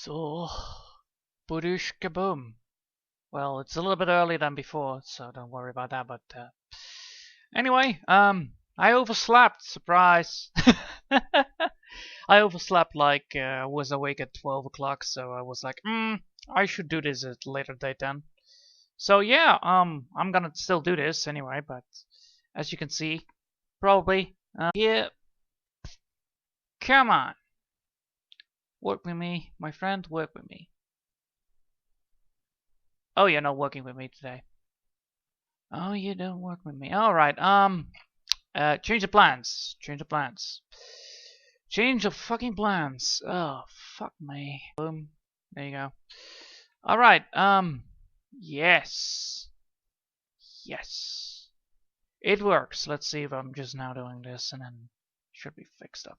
So, Budush kaboom. Well, it's a little bit earlier than before, so don't worry about that, but anyway, I overslept, surprise. I overslept like I was awake at 12 o'clock, so I was like, I should do this at a later date then. So yeah, I'm gonna still do this anyway, but as you can see, probably, yeah, come on. Work with me, my friend, work with me. Oh, you're not working with me today. Oh, you don't work with me. Alright, change the plans. Change the plans. Change the fucking plans. Oh, fuck me. Boom. There you go. Alright, yes. Yes. It works. Let's see if I'm just now doing this and then it should be fixed up.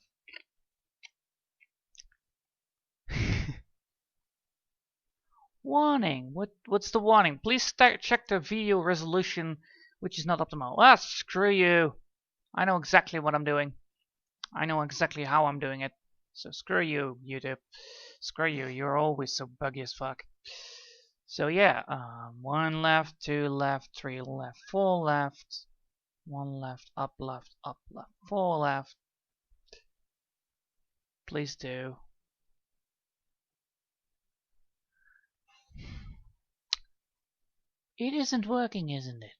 Warning. What's the warning? Please check the video resolution, which is not optimal. Ah, screw you. I know exactly what I'm doing. I know exactly how I'm doing it. So screw you, YouTube. Screw you. You're always so buggy as fuck. So yeah, 1 left, 2 left, 3 left, 4 left, 1 left, up left, 4 left. Please do. It isn't working, isn't it?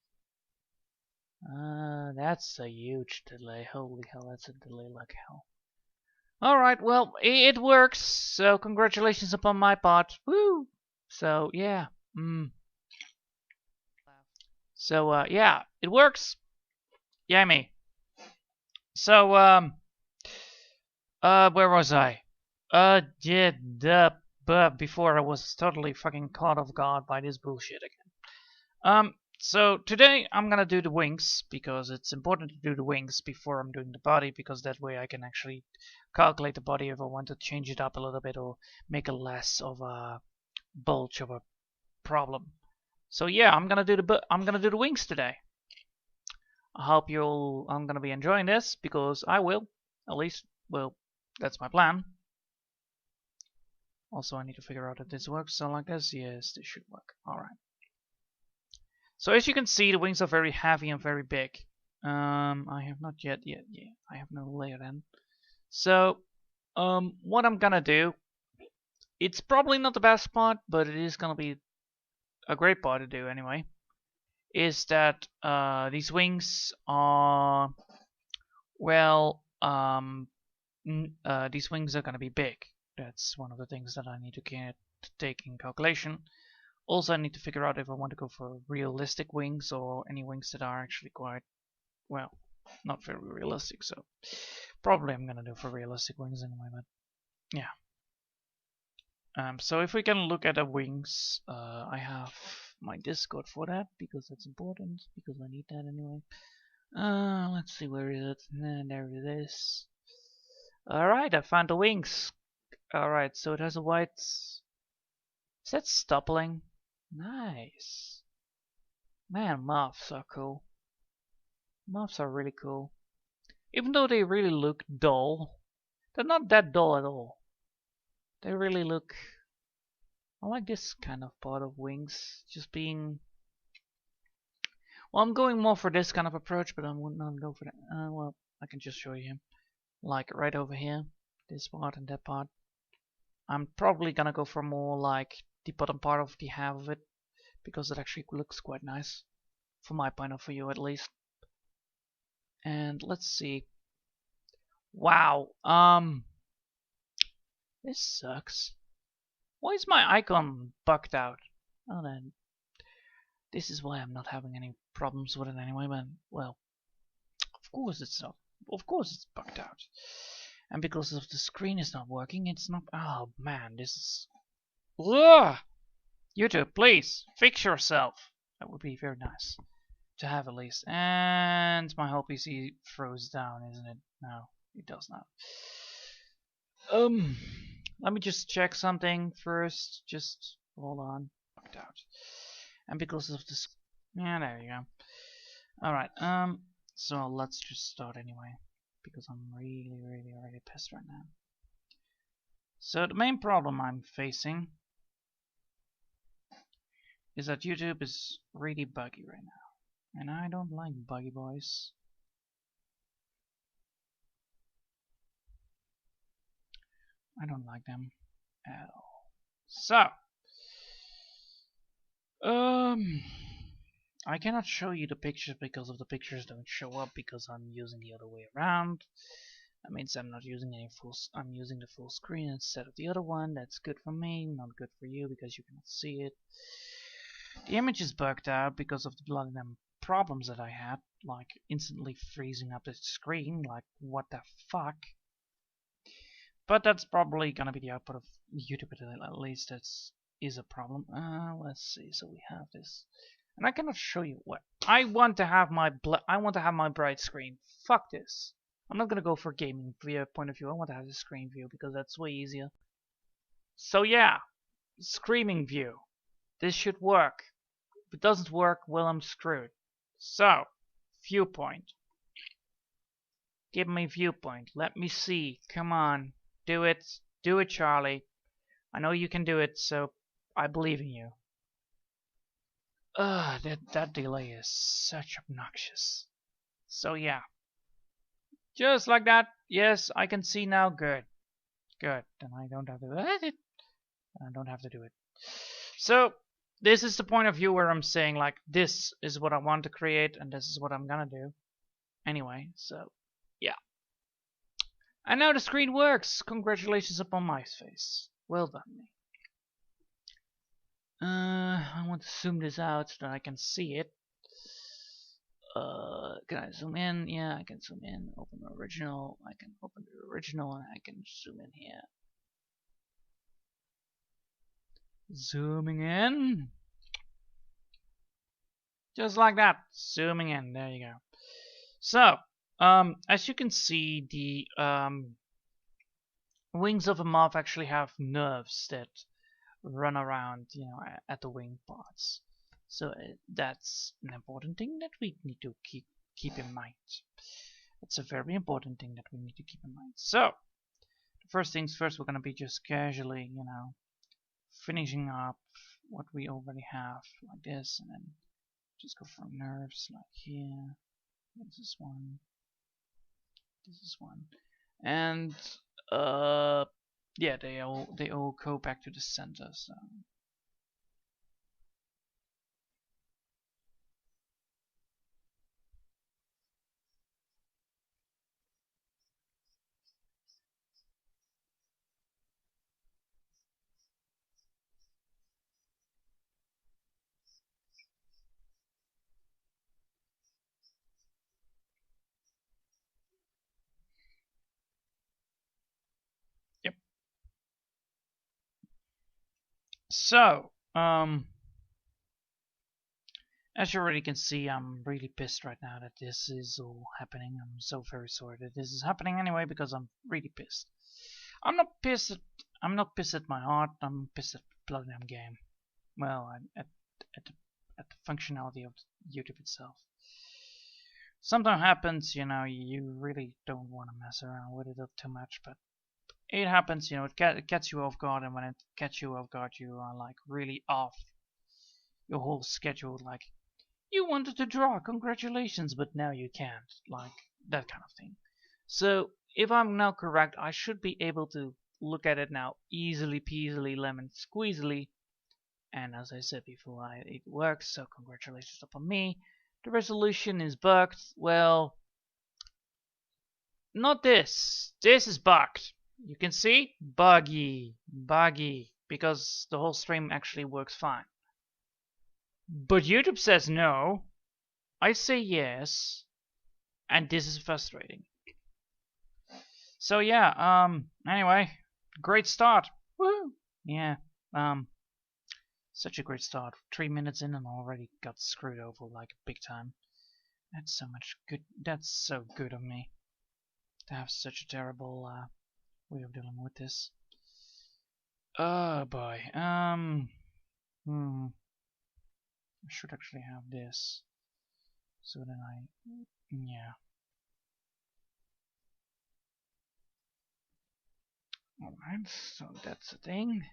That's a huge delay. Holy hell, that's a delay like hell. Alright, well, it works, so congratulations upon my part. Woo! So, yeah. So, yeah, it works. Yummy. So, where was I? Before I was totally fucking caught off guard by this bullshit again. So today I'm gonna do the wings because it's important to do the wings before I'm doing the body, because that way I can actually calculate the body if I want to change it up a little bit or make it less of a bulge of a problem. So yeah, I'm gonna do the wings today. I hope I'm gonna be enjoying this, because I will. At least, well, that's my plan. Also, I need to figure out if this works. So like this, yes, this should work. Alright. So as you can see, the wings are very heavy and very big. I have not yet, I have no layer then. So, what I'm gonna do, it's probably not the best part, but it is gonna be a great part to do anyway, is that these wings are, well, these wings are gonna be big. That's one of the things that I need to take in calculation. Also, I need to figure out if I want to go for realistic wings or any wings that are actually quite, well, not very realistic. So probably I'm gonna do for realistic wings anyway, but yeah. So if we can look at the wings, I have my Discord for that, because that's important, because I need that anyway. Let's see, where is it? There it is. Alright, I found the wings. Alright, so it has a white... Is that stuppling? Nice. Man, moths are cool. Moths are really cool. Even though they really look dull, they're not that dull at all. They really look... I like this kind of part of wings, just being... Well, I'm going more for this kind of approach, but I would not go for that. Well, I can just show you. Like right over here, this part and that part. I'm probably gonna go for more like the bottom part of the half of it, because it actually looks quite nice, from my point of view at least. And let's see. Wow, this sucks. Why is my icon bugged out? Oh, then this is why I'm not having any problems with it anyway, but, well, of course it's not. Of course it's bugged out. And because of the screen is not working, it's not... Oh man, this is... Ugh! YouTube, please, fix yourself. That would be very nice to have at least. And my whole PC froze down, isn't it? No, it does not. Let me just check something first. Just hold on. Bugged out. And because of this... Yeah, there you go. Alright, so let's just start anyway, because I'm really pissed right now. So the main problem I'm facing is that YouTube is really buggy right now. And I don't like buggy boys. I don't like them at all. So, I cannot show you the pictures because of the pictures don't show up because I'm using the other way around. That means I'm not using I'm using the full screen instead of the other one. That's good for me, not good for you because you cannot see it. The image is bugged out because of the bloody problems that I had, like instantly freezing up the screen, like what the fuck. But that's probably gonna be the output of YouTube, at least that is a problem. Let's see, so we have this. And I cannot show you what. I want to have my bright screen. Fuck this. I'm not gonna go for gaming point of view. I want to have the screen view because that's way easier. So yeah, screaming view. This should work. If it doesn't work, well, I'm screwed. So, viewpoint. Give me viewpoint. Let me see. Come on. Do it. Do it, Charlie. I know you can do it, so I believe in you. That delay is such obnoxious. So yeah. Just like that. Yes, I can see now. Good. Good. Then I don't have to do it. So this is the point of view where I'm saying like this is what I want to create and this is what I'm gonna do. Anyway, so yeah. And now the screen works. Congratulations upon my face. Well done me. I want to zoom this out so that I can see it. Can I zoom in? Yeah, I can zoom in. Open the original. I can open the original and I can zoom in here. Zooming in. Just like that. Zooming in. There you go. So, as you can see, the wings of a moth actually have nerves that run around, you know, at the wing parts. So that's an important thing that we need to keep in mind. It's a very important thing that we need to keep in mind. So, first things first, we're gonna be just casually, you know, finishing up what we already have, like this, and then just go for nerves, like here. This is one. This is one, and yeah, they all go back to the center. So. Yep. So, as you already can see, I'm really pissed right now that this is all happening. I'm so very sorry that this is happening anyway because I'm really pissed. I'm not pissed at my art. I'm pissed at the bloody damn game. Well, at the functionality of YouTube itself. Sometimes happens, you know, you really don't want to mess around with it too much, but it happens, you know, it gets you off guard, and when it gets you off guard, you are like really off your whole schedule. Like, you wanted to draw, congratulations, but now you can't, like that kind of thing. So if I'm now correct, I should be able to look at it now easily peasily, lemon squeezily, and as I said before, it works, so congratulations upon me. The resolution is bugged. Well, not this. This is bugged. You can see? Buggy. Because the whole stream actually works fine. But YouTube says no. I say yes. And this is frustrating. So yeah, anyway, great start. Woo! Yeah, such a great start. 3 minutes in and already got screwed over like big time. That's so much good. That's so good of me to have such a terrible way of dealing with this. Oh boy. I should actually have this. So then yeah. Alright, so that's a thing.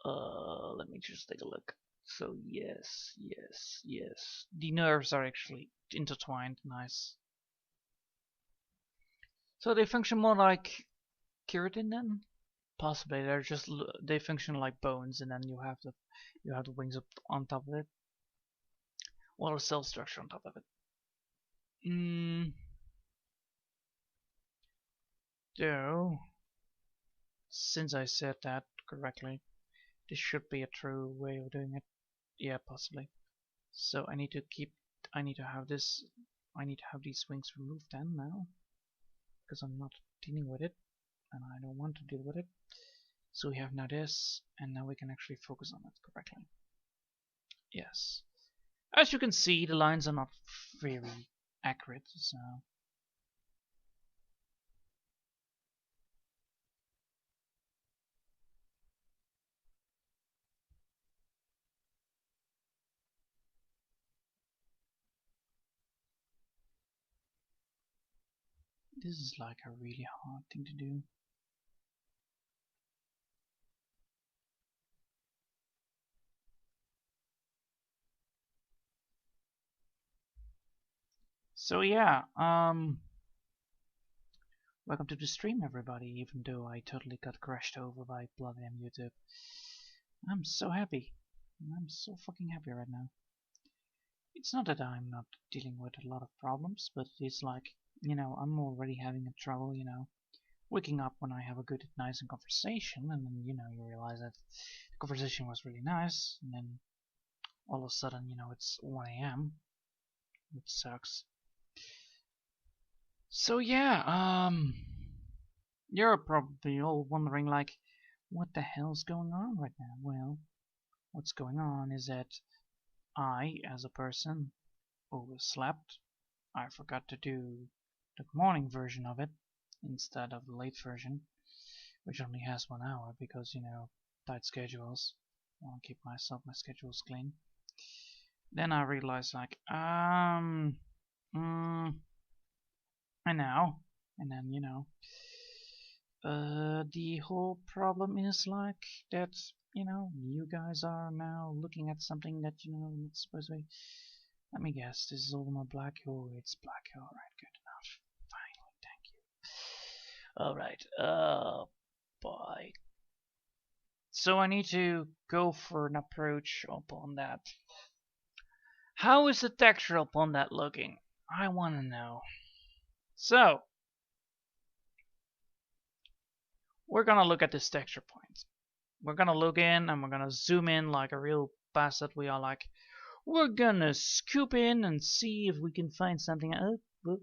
Let me just take a look. So yes, yes, yes. The nerves are actually intertwined. Nice. So they function more like keratin then? Possibly. They're just they function like bones, and then you have the wings up on top of it. Well, a cell structure on top of it. Though, since I said that correctly, this should be a true way of doing it. Yeah, possibly. So I need to have this, I need to have these wings removed then now, because I'm not dealing with it, and I don't want to deal with it. So we have now this, and now we can actually focus on it correctly. Yes. As you can see, the lines are not very accurate, so this is like a really hard thing to do. So yeah, welcome to the stream everybody, even though I totally got crashed over by bloody YouTube. I'm so happy. I'm so fucking happy right now. It's not that I'm not dealing with a lot of problems, but it's like, I'm already having a trouble, waking up when I have a good, nice conversation, and then, you realize that the conversation was really nice, and then all of a sudden, it's 1 a.m., which sucks. So yeah, you're probably all wondering, like, what the hell's going on right now? Well, what's going on is that I, as a person, overslept. I forgot to do the morning version of it instead of the late version, which only has 1 hour because, tight schedules. I want to keep my schedules clean. Then I realized, like, and now, and then, the whole problem is like that, you guys are now looking at something that, it's supposed to be. Let me guess, this is all my black. Oh, it's black. Alright, good enough. Finally, thank you. Alright, boy. So I need to go for an approach upon that. How is the texture upon that looking? I want to know. So, we're gonna look at this texture point. We're gonna look in and we're gonna zoom in like a real bastard. We are like, we're gonna scoop in and see if we can find something. We're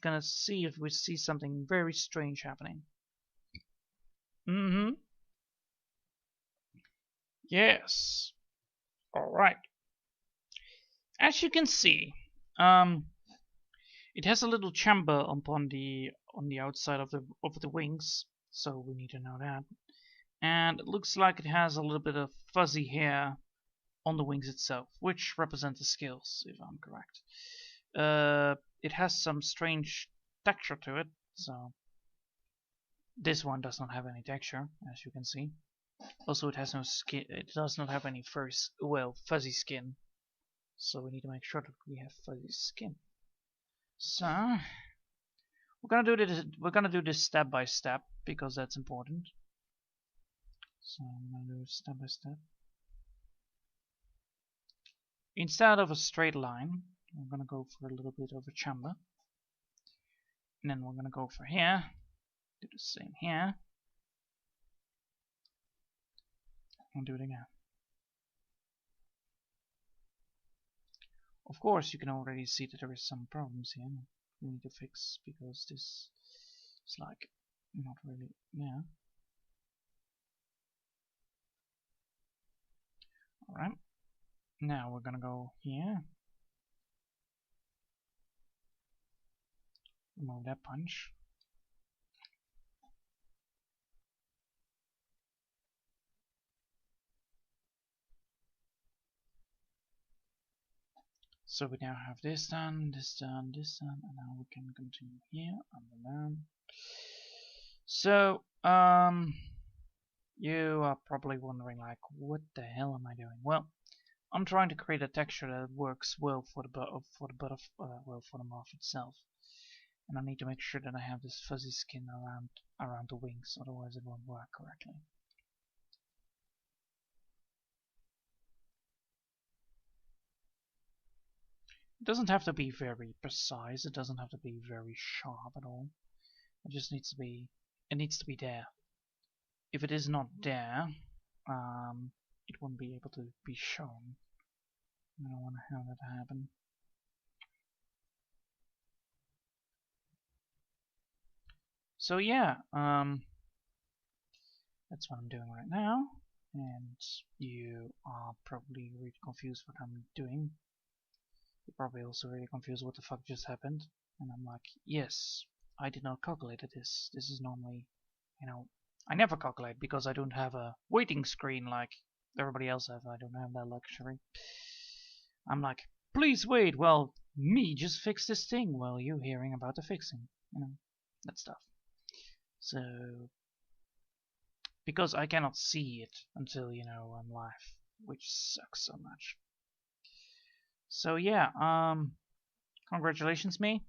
gonna see if we see something very strange happening. Yes. Alright. As you can see, it has a little chamber on the outside of the wings, so we need to know that. And it looks like it has a little bit of fuzzy hair on the wings itself, which represent the scales, if I'm correct. It has some strange texture to it, so this one does not have any texture, as you can see. Also, it has no skin. It does not have any fuzzy skin. So we need to make sure that we have fuzzy skin. So we're gonna do this step by step because that's important. So I'm gonna do it step by step. Instead of a straight line, we're gonna go for a little bit of a chamber. And then we're gonna go for here. Do the same here. And do it again. Of course, you can already see that there is some problems here we need to fix because this is like not really, yeah. Alright, now we're gonna go here, remove that punch. So we now have this done, this done, this done, and now we can continue here and then. So, you are probably wondering, like, what the hell am I doing? Well, I'm trying to create a texture that works well for the for the moth itself, and I need to make sure that I have this fuzzy skin around the wings, otherwise it won't work correctly. It doesn't have to be very precise. It doesn't have to be very sharp at all. It just needs to be. It needs to be there. If it is not there, it won't be able to be shown. I don't want to have that happen. So yeah, that's what I'm doing right now, and you are probably really confused what I'm doing. You're probably also really confused what the fuck just happened, and I'm like, yes, I did not calculate this. This is normally, you know, I never calculate because I don't have a waiting screen like everybody else has. I don't have that luxury. I'm like, please wait, well, me just fix this thing while you hearing about the fixing, you know, that stuff. So, because I cannot see it until, you know, I'm live, which sucks so much. So yeah, congratulations me.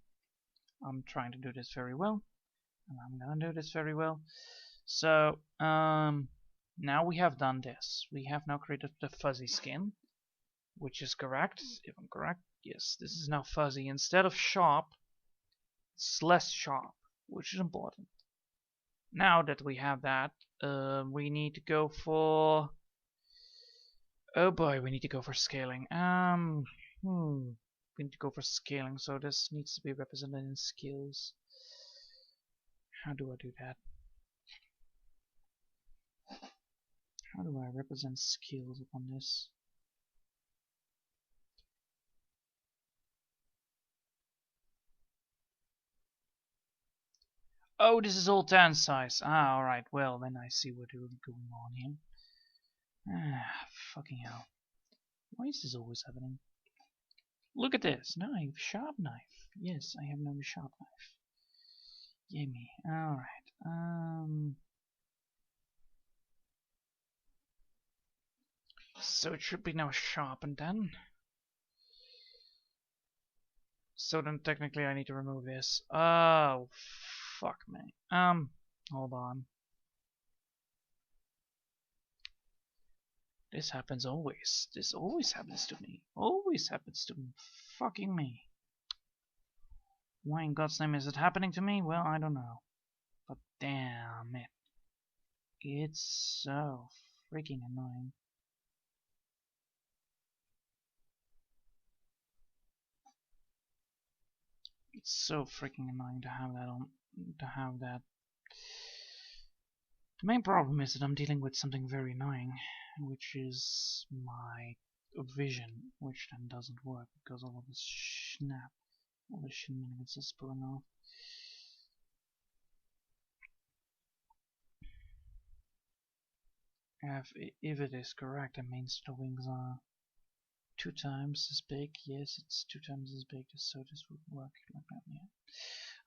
I'm trying to do this very well, and I'm gonna do this very well. So, now we have done this. We have now created the fuzzy skin, which is correct, if I'm correct. Yes, this is now fuzzy. Instead of sharp, it's less sharp, which is important. Now that we have that, we need to go for... Oh boy, we need to go for scaling. We need to go for scaling, so this needs to be represented in skills. How do I do that? How do I represent skills upon this? Oh, this is all tan size. Ah, alright, well, then I see what is going on here. Ah, fucking hell. Why is this always happening? Look at this. Knife. Sharp knife. Yes, I have no sharp knife. Yummy. Alright. So it should be now sharpened then. So then technically I need to remove this. Oh, fuck me. Hold on. This happens always. This always happens to me. Always happens to me. Fucking me. Why in God's name is it happening to me? Well, I don't know. But damn it. It's so freaking annoying. It's so freaking annoying to have that on. To have that. The main problem is that I'm dealing with something very annoying, which is my vision, which then doesn't work because all of this snap, all this shenanigans is pulling off. If it is correct, it means the wings are 2 times as big. Yes, it's 2 times as big, so this would work like that. Yeah.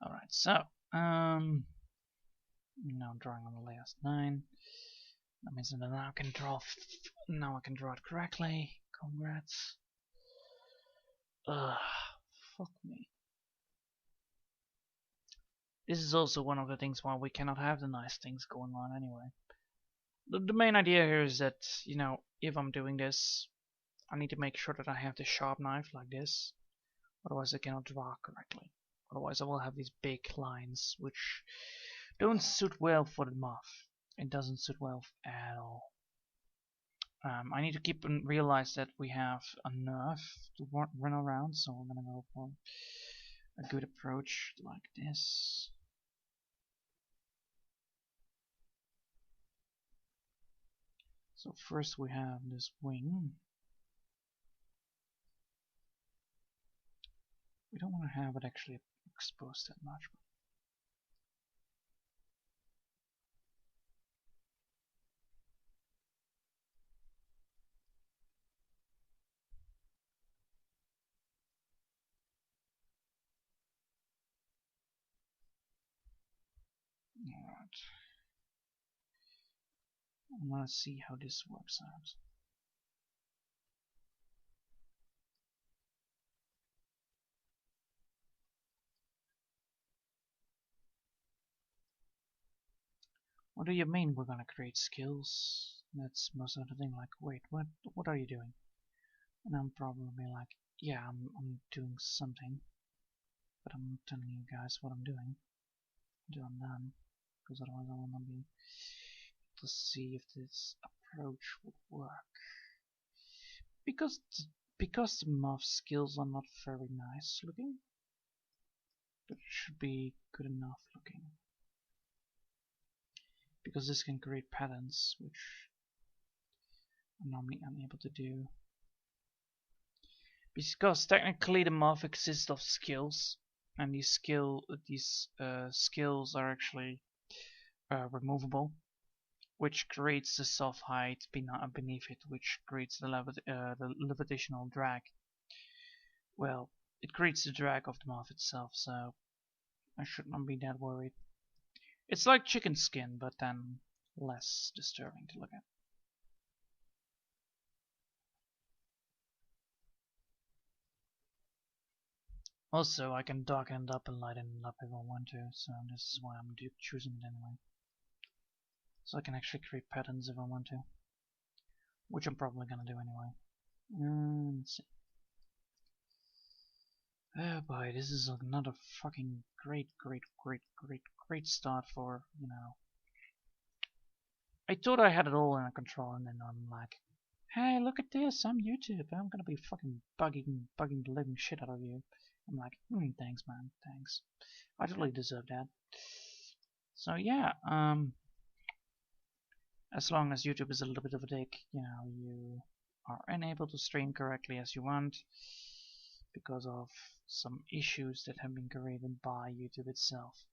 Alright, so now I'm drawing on the last 9. That means that now I can draw. Now I can draw it correctly. Congrats. Ugh, fuck me. This is also one of the things why we cannot have the nice things going on anyway. The main idea here is that, you know, if I'm doing this, I need to make sure that I have the sharp knife like this. Otherwise I cannot draw correctly. Otherwise I will have these big lines which don't suit well for the moth. It doesn't suit well at all. I need to keep and realize that we have enough to run around, so I'm gonna go for a good approach like this. So first we have this wing. We don't want to have it actually exposed that much. Alright. I want to see how this works out. What do you mean we're gonna create skills? That's most of the thing. Like, wait, what are you doing? And I'm probably like, yeah, I'm doing something, but I'm not telling you guys what I'm doing until I'm done, because otherwise I will not be able to see if this approach would work. Because the moth skills are not very nice looking, but it should be good enough looking. Because this can create patterns, which I'm normally unable to do. Because technically the moth consists of skills, and these skills are actually removable, which creates the soft height beneath it, which creates the levitational drag. Well, it creates the drag of the moth itself, so I should not be that worried. It's like chicken skin, but then less disturbing to look at. Also, I can darken it up and lighten it up if I want to, so this is why I'm choosing it anyway. So I can actually create patterns if I want to, which I'm probably gonna do anyway. Let's see. Oh boy, this is another fucking great start for, you know. I thought I had it all under control, and then I'm like, hey, look at this, I'm YouTube, I'm gonna be fucking bugging the living shit out of you. I'm like, thanks man, thanks. I totally deserve that. So yeah, as long as YouTube is a little bit of a dick, you know, you are unable to stream correctly as you want because of some issues that have been created by YouTube itself.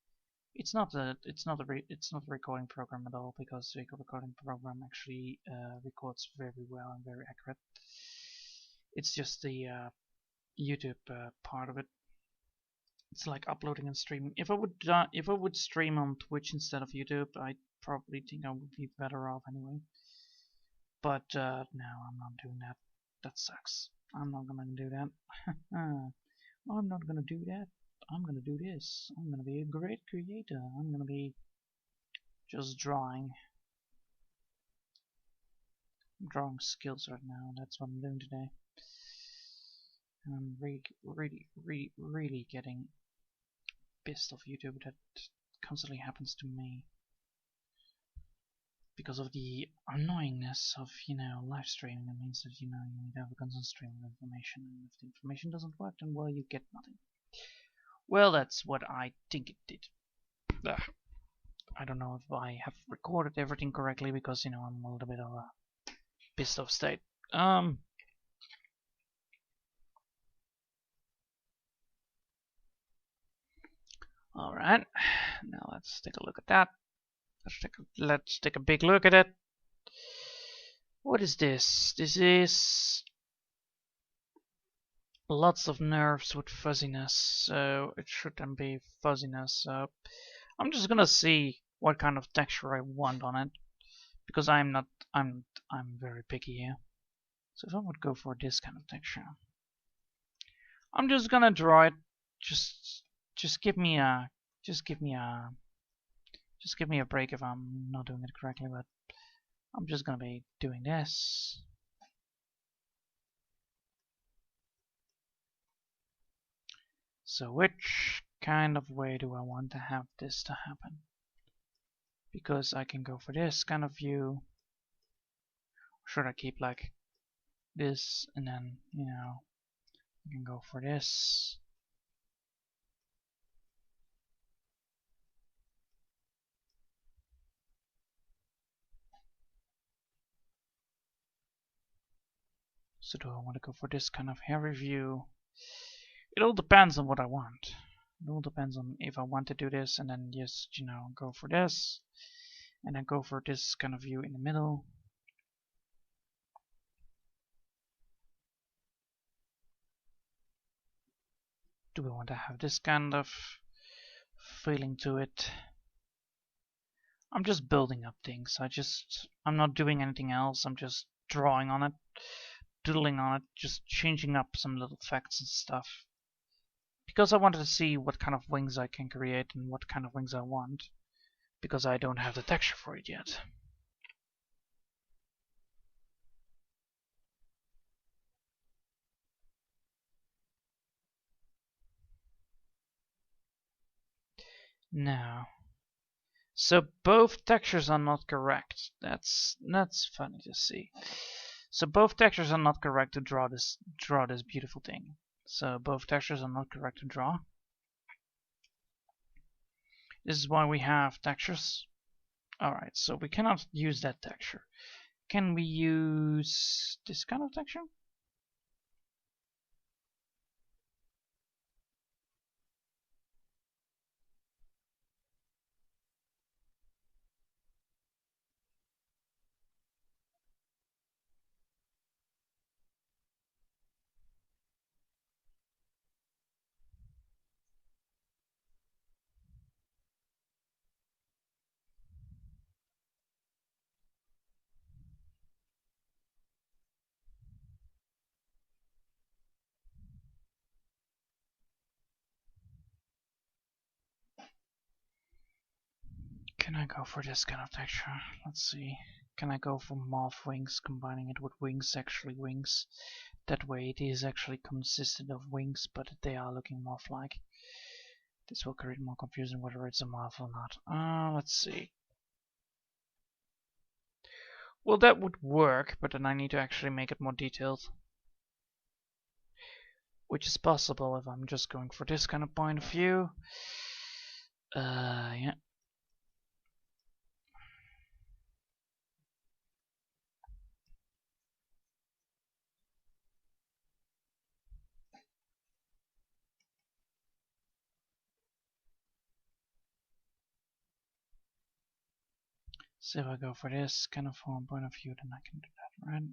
It's not a recording program at all, because the recording program actually records very well and very accurate. It's just the YouTube part of it. It's like uploading and streaming. If I would stream on Twitch instead of YouTube, I probably think I would be better off anyway. But no, I'm not doing that. That sucks. I'm not gonna do that. I'm not gonna do that. I'm gonna do this. I'm gonna be a great creator. I'm gonna be just drawing skills right now. That's what I'm doing today. And I'm really getting pissed off YouTube that constantly happens to me because of the annoyingness of, you know, live streaming. It means that, you know, you need to have a constant stream of information, and if the information doesn't work, then well, you get nothing. Well, that's what I think it did. Ugh. I don't know if I have recorded everything correctly, because, you know, I'm a little bit of a pissed off state. Alright, now let's take a look at that. Let's take a big look at it. What is this? This is lots of nerves with fuzziness, so it shouldn't be fuzziness. So I'm just gonna see what kind of texture I want on it, because I'm very picky here. So if I would go for this kind of texture, I'm just gonna draw it. Just give me a break if I'm not doing it correctly, but I'm just gonna be doing this. So which kind of way do I want to have this to happen? Because I can go for this kind of view. Should I keep like this, and then, you know, I can go for this. So do I want to go for this kind of hairy view? It all depends on what I want. It all depends on if I want to do this and then just, you know, go for this, and then go for this kind of view in the middle. Do we want to have this kind of feeling to it? I'm just building up things. I'm not doing anything else. I'm just drawing on it, doodling on it, just changing up some little facts and stuff. Because I wanted to see what kind of wings I can create and what kind of wings I want. Because I don't have the texture for it yet. Now, so both textures are not correct. That's funny to see. So both textures are not correct to draw this beautiful thing. So both textures are not correct to draw. This is why we have textures. Alright, so we cannot use that texture. Can we use this kind of texture? Can I go for this kind of texture? Let's see. Can I go for moth wings, combining it with wings, actually wings? That way it is actually consistent of wings, but they are looking moth-like. This will create more confusion whether it's a moth or not. Let's see. Well, that would work, but then I need to actually make it more detailed. Which is possible if I'm just going for this kind of point of view. Yeah. So if I go for this kind of form point of view, then I can do that, right?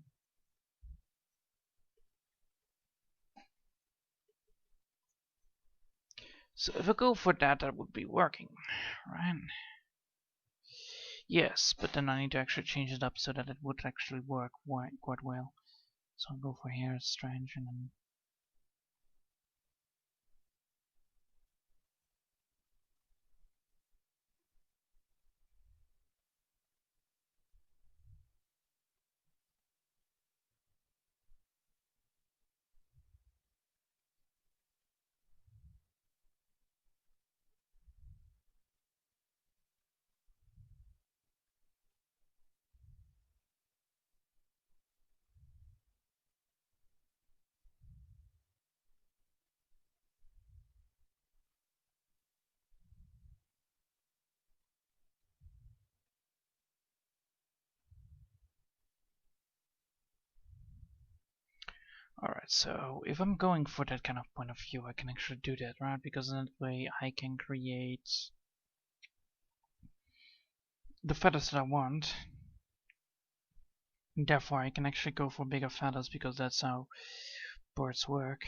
So if I go for that, that would be working, right? Yes, but then I need to actually change it up so that it would actually work quite well. So I'll go for here, it's strange, and then alright, so if I'm going for that kind of point of view, I can actually do that, right? Because in that way I can create the feathers that I want. And therefore I can actually go for bigger feathers because that's how birds work.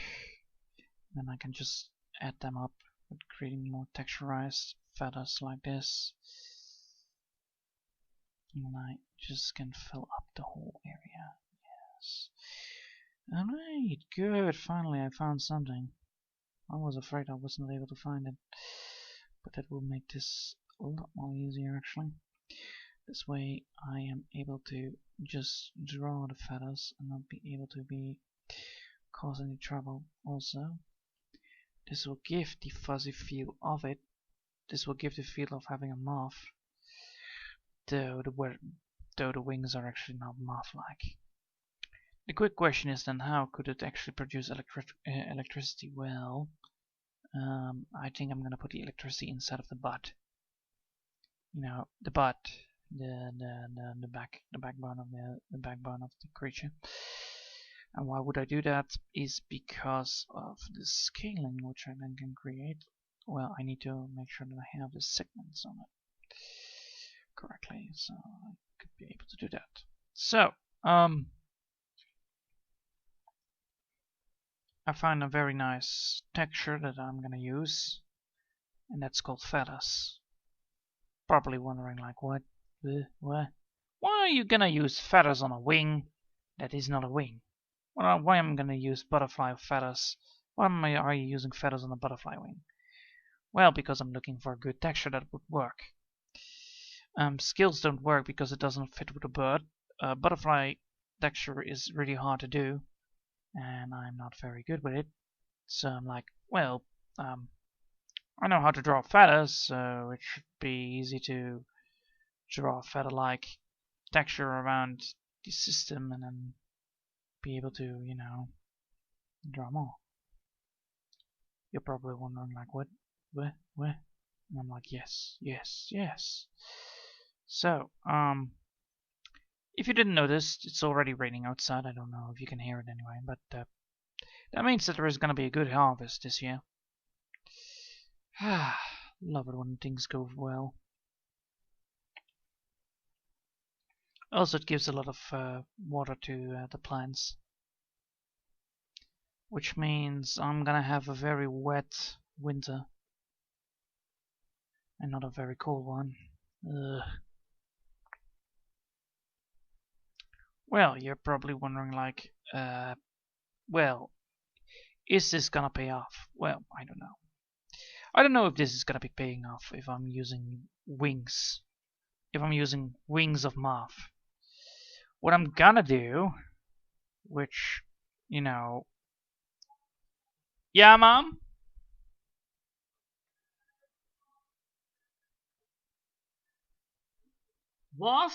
Then I can just add them up with creating more texturized feathers like this. And then I just can fill up the whole area. Yes. Alright, good. Finally I found something. I was afraid I wasn't able to find it. But that will make this a lot more easier actually. This way I am able to just draw the feathers and not be able to cause any trouble also. This will give the fuzzy feel of it. This will give the feel of having a moth. Though the wings are actually not moth-like. The quick question is then, how could it actually produce electricity? Well, I think I'm gonna put the electricity inside of the butt. You know, the butt, the backbone of the creature. And why would I do that? Is because of the scaling, which I then can create. Well, I need to make sure that I have the segments on it correctly, so I could be able to do that. So, I found a very nice texture that I'm gonna use, and that's called feathers. probably wondering like, what? Why are you gonna use feathers on a wing that is not a wing? Why am I gonna use butterfly feathers? Are you using feathers on a butterfly wing? Well, because I'm looking for a good texture that would work. Skills don't work because it doesn't fit with a bird. Butterfly texture is really hard to do, and I'm not very good with it. So I'm like, well, I know how to draw feathers, so it should be easy to draw a feather-like texture around the system and then be able to, you know, draw more. You're probably wondering like, what? And I'm like, yes. So, if you didn't notice, it's already raining outside. I don't know if you can hear it anyway, but that means that there is going to be a good harvest this year. Love it when things go well. Also, it gives a lot of water to the plants, which means I'm gonna have a very wet winter and not a very cold one. Ugh. Well, you're probably wondering like, well, is this gonna pay off? Well, I don't know. I don't know if this is gonna be paying off if I'm using wings. If I'm using wings of moth. What I'm gonna do, which, you know... Yeah, Mom? What?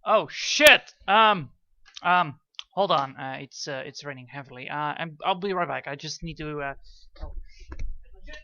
Oh shit! Hold on. It's raining heavily. I'll be right back. I just need to. Oh shit! Legit.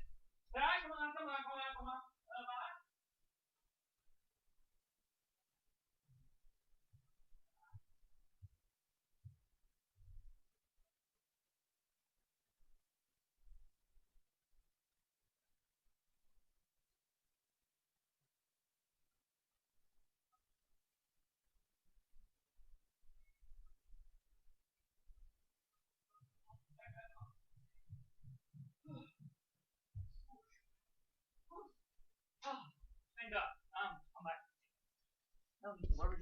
Come on. Thank God. I'm back. No need to worry.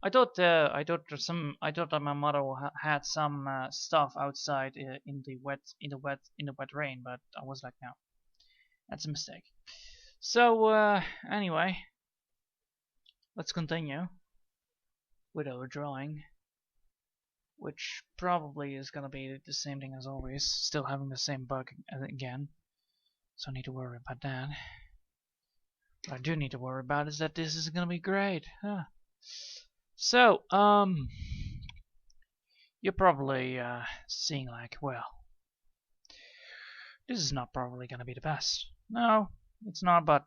I thought that my mother had some stuff outside in the wet rain, but I was like, no, that's a mistake. So anyway, let's continue with our drawing, which probably is gonna be the same thing as always, still having the same bug again. So I need to worry about that. What I do need to worry about is that this is gonna be great. Huh. So, you're probably seeing like, well, this is not probably gonna be the best. No, it's not, but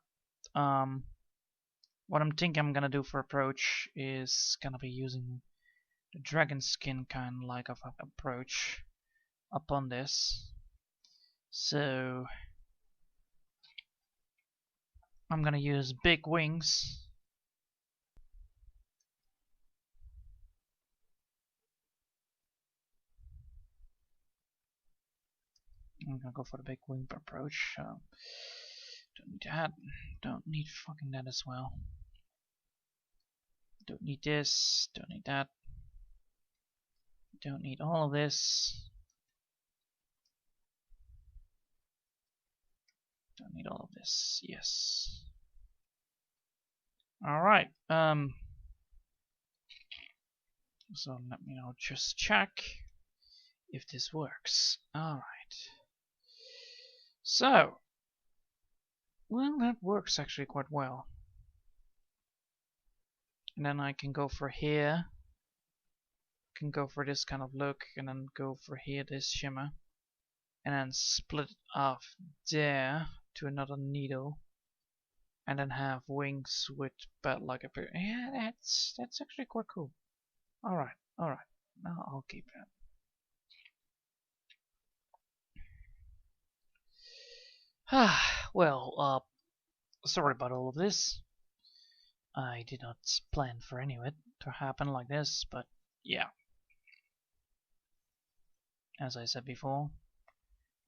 what I'm thinking I'm gonna do for approach is gonna be using the dragon skin kind of like of approach upon this. So I'm gonna use big wings. I'm gonna go for the big wing approach. Don't need that. Don't need fucking that as well. Don't need this. Don't need that. Don't need all of this. Don't need all of this. Yes. Alright. So let me now just check if this works. Alright. So, well, that works actually quite well. And then I can go for here. Can go for this kind of look, and then go for here, this shimmer. And then split it off there to another needle. And then have wings with bat-like appearance. Yeah, that's actually quite cool. Alright. Now I'll keep that. Well, sorry about all of this. I did not plan for any of it to happen like this, but yeah. As I said before,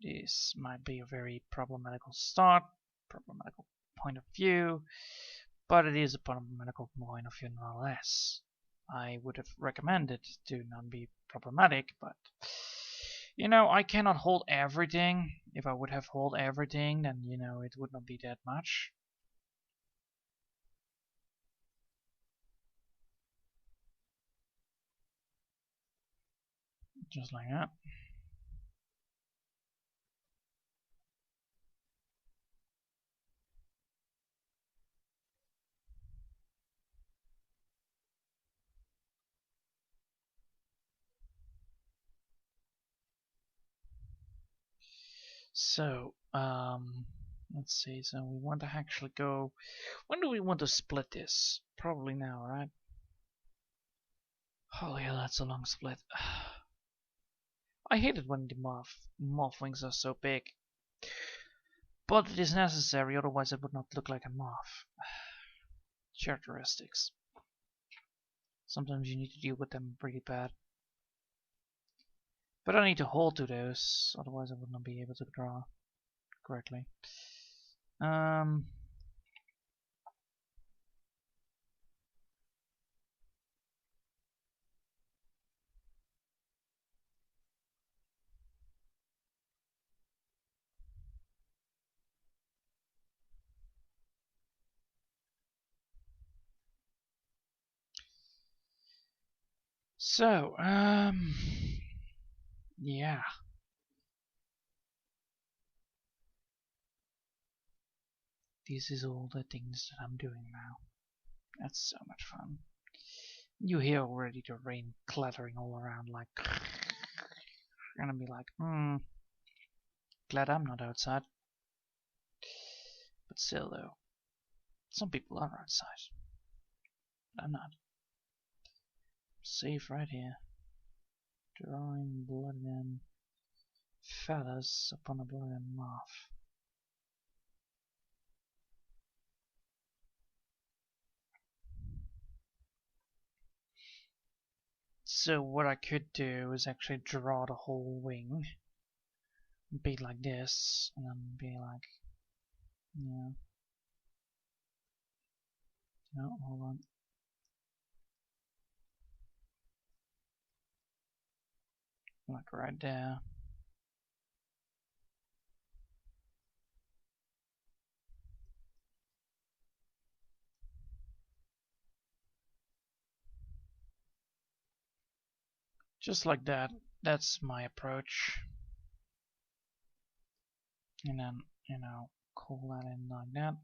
This might be a very problematical start, problematical point of view, but it is a problematical point of view nonetheless. I would have recommended to not be problematic, but you know, I cannot hold everything. If I would have hold everything, then you know, it would not be that much. Just like that. So, let's see. So we want to actually go. When do we want to split this? Probably now, right? Oh yeah, that's a long split. I hate it when the moth wings are so big. But it is necessary, otherwise it would not look like a moth. Characteristics. Sometimes you need to deal with them pretty bad. But I need to hold to those, otherwise I would not be able to draw correctly. So, yeah. This is all the things that I'm doing now. That's so much fun. You hear already the rain clattering all around, like, you're gonna be like, glad I'm not outside. But still, though, some people are outside. But I'm not. I'm safe right here. Drawing blood and feathers upon a blood moth. So what I could do is actually draw the whole wing, be like this, and then be like, yeah. No, hold on. Like right there. Just like that. That's my approach. And then, you know, call that in like that.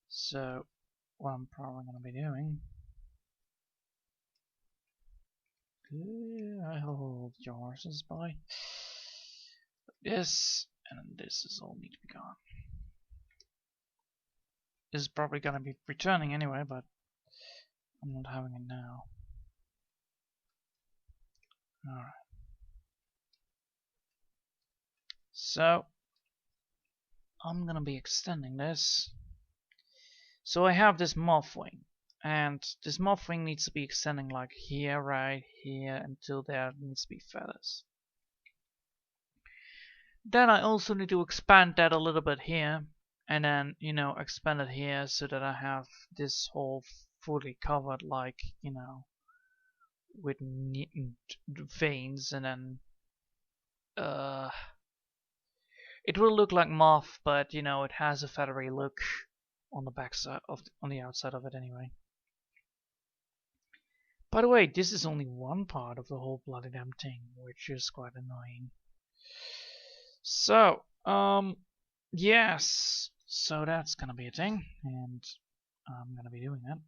So, what I'm probably going to be doing. I hold your horses by this, and this is all need to be gone. This is probably going to be returning anyway, but I'm not having it now. Alright. So, I'm going to be extending this. So I have this moth wing. And this moth wing needs to be extending like here, right here, until there needs to be feathers. Then I also need to expand that a little bit here, and then, you know, expand it here so that I have this whole fully covered, like, you know, with veins, and then it will look like moth, but you know, it has a feathery look on the backside of on the outside of it anyway. By the way, this is only one part of the whole bloody damn thing, which is quite annoying. So, yes, so that's gonna be a thing, and I'm gonna be doing that.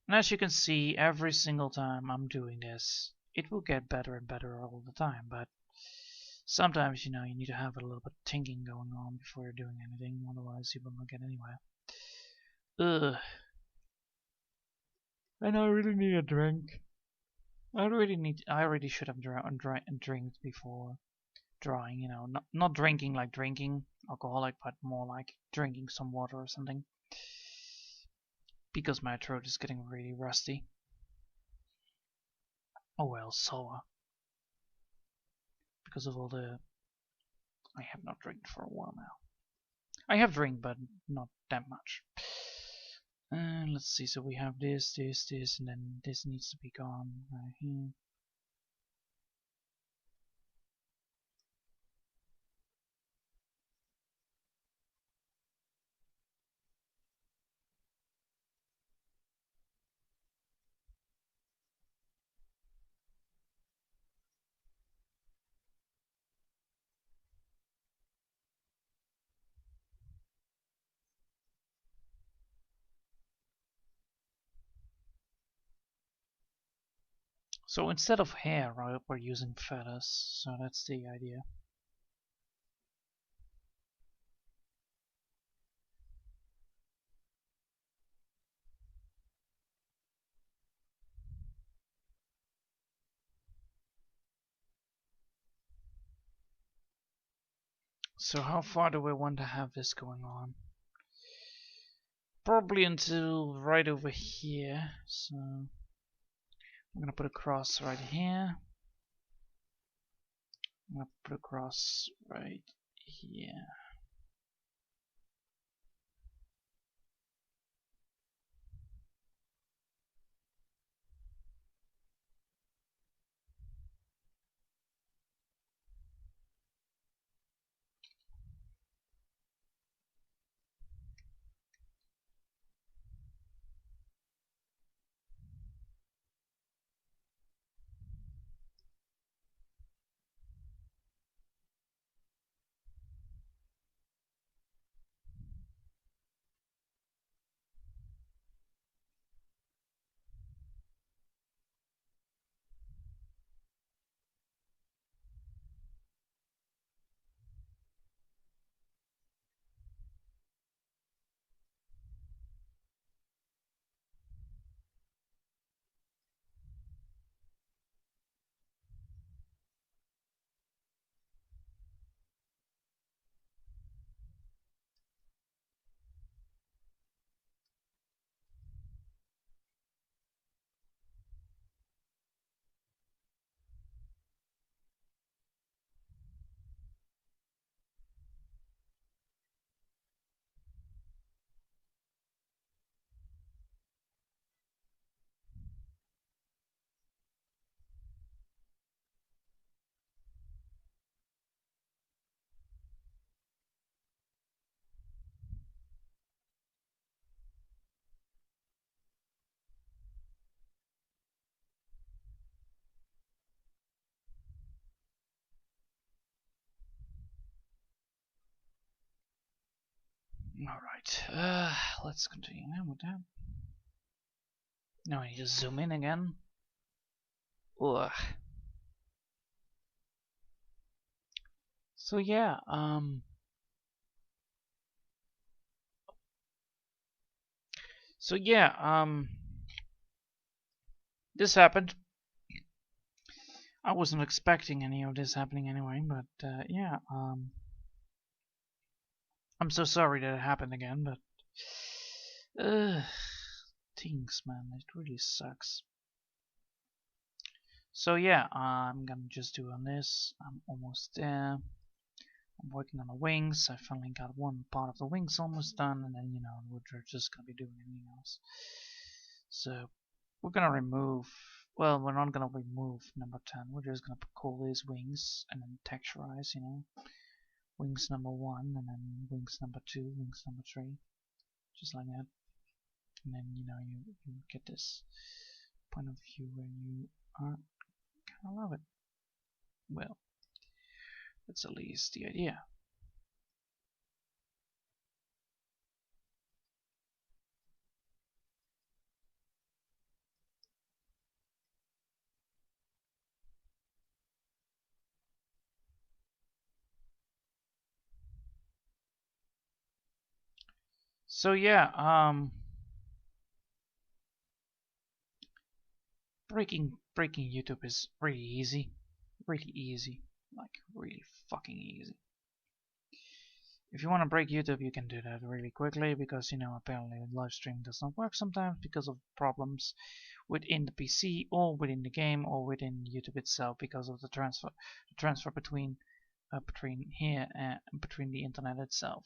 And as you can see, every single time I'm doing this, it will get better and better all the time, but sometimes, you know, you need to have a little bit of thinking going on before you're doing anything, otherwise you will not get anywhere. Ugh. And I really need a drink. I already should have drank before drawing, you know, not drinking like drinking alcoholic, but more like drinking some water or something. Because my throat is getting really rusty. Oh well, sour. because of all the... I have not drank for a while now. I have drink, but not that much. Let's see, so we have this, and then this needs to be gone right here. So instead of hair, right, we're using feathers, so that's the idea. So how far do we want to have this going on? Probably until right over here, so I'm gonna put a cross right here. I'm gonna put a cross right here. Alright, let's continue now with that. Now I need to zoom in again. Ugh. So yeah, this happened. I wasn't expecting any of this happening anyway, but yeah, I'm so sorry that it happened again, but things, man, it really sucks. So yeah, I'm gonna just do on this. I'm almost there. I'm working on the wings. I finally got one part of the wings almost done, and then, you know, we're just gonna be doing anything else. So we're gonna remove, well, we're not gonna remove number 10. We're just gonna call these wings and then texturize, you know, wings number 1, and then wings number 2, wings number 3, just like that. And then, you know, you get this point of view where you are kind of love it. Well, that's at least the idea. So yeah, breaking YouTube is really easy, like really fucking easy. If you want to break YouTube, you can do that really quickly because, you know, apparently live stream does not work sometimes because of problems within the PC or within the game or within YouTube itself because of the transfer between here and between the internet itself.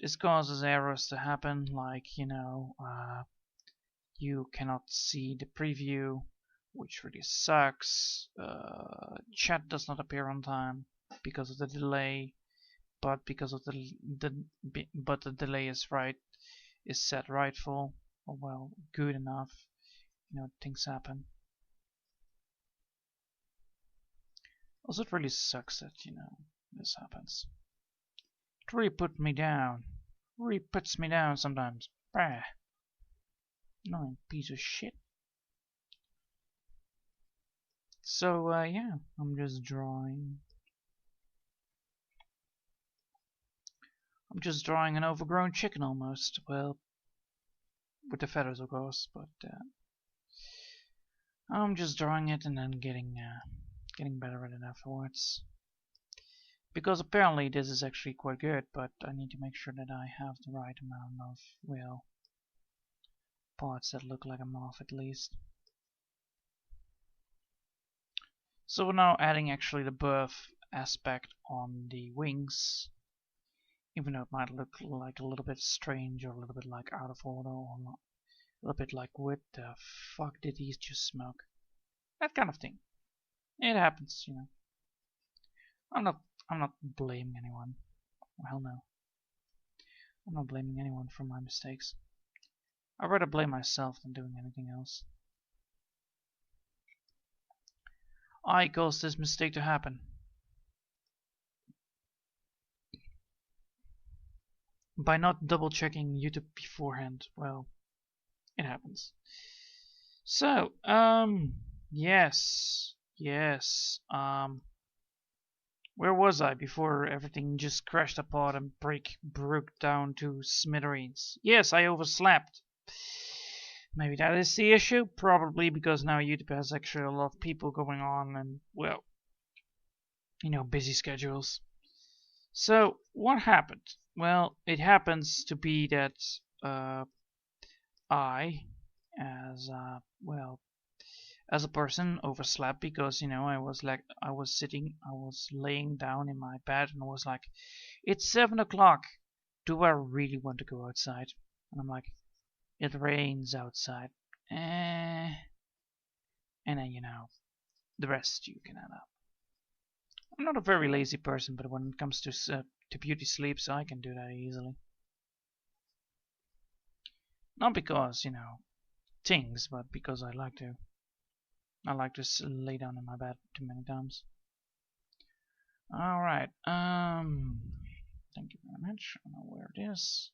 This causes errors to happen, like, you know, you cannot see the preview, which really sucks. Chat does not appear on time because of the delay, but because of the delay is set rightful, or well, good enough. You know, things happen. Also, it really sucks that, you know, this happens. It really puts me down. Really puts me down sometimes. Bah. Annoying piece of shit. So, yeah, I'm just drawing. I'm just drawing an overgrown chicken almost. Well, with the feathers, of course, but I'm just drawing it and then getting better at it afterwards. Because apparently this is actually quite good, but I need to make sure that I have the right amount of, well, parts that look like a moth at least. So we're now adding actually the birth aspect on the wings, even though it might look like a little bit strange or a little bit like out of order or not. A little bit like, what the fuck did he just smoke? That kind of thing. It happens, you know. I'm not blaming anyone. Oh, hell no. I'm not blaming anyone for my mistakes. I'd rather blame myself than doing anything else. I caused this mistake to happen. By not double checking YouTube beforehand. Well, it happens. So, yes, where was I before everything just crashed apart and broke down to smithereens? Yes, I overslept. Maybe that is the issue. Probably because now YouTube has actually a lot of people going on and, well, you know, busy schedules. So, what happened? Well, it happens to be that I, as as a person, overslept because, you know, I was laying down in my bed and I was like, it's 7 o'clock. Do I really want to go outside? And I'm like, it rains outside. And then, you know, the rest you can add up. I'm not a very lazy person, but when it comes to beauty sleeps, I can do that easily. Not because, you know, things, but because I like to. I like to lay down in my bed too many times. Alright, thank you very much. I don't know where it is.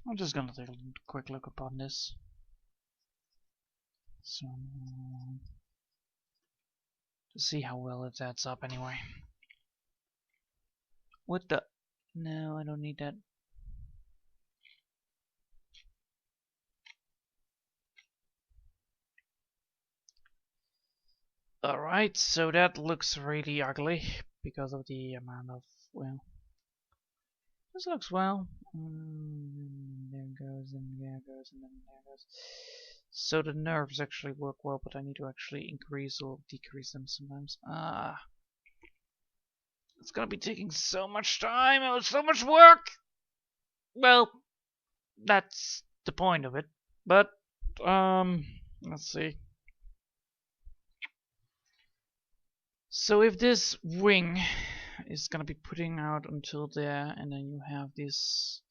I'm just gonna take a quick look upon this. So, to see how well it adds up anyway. What the? No, I don't need that. Alright, so that looks really ugly because of the amount of, well, this looks well. There goes, and there goes, and then there goes. So the nerves actually work well, but I need to actually increase or decrease them sometimes. It's gonna be taking so much time and so much work! Well, that's the point of it, but let's see. So if this wing is gonna be putting out until there, and then you have this,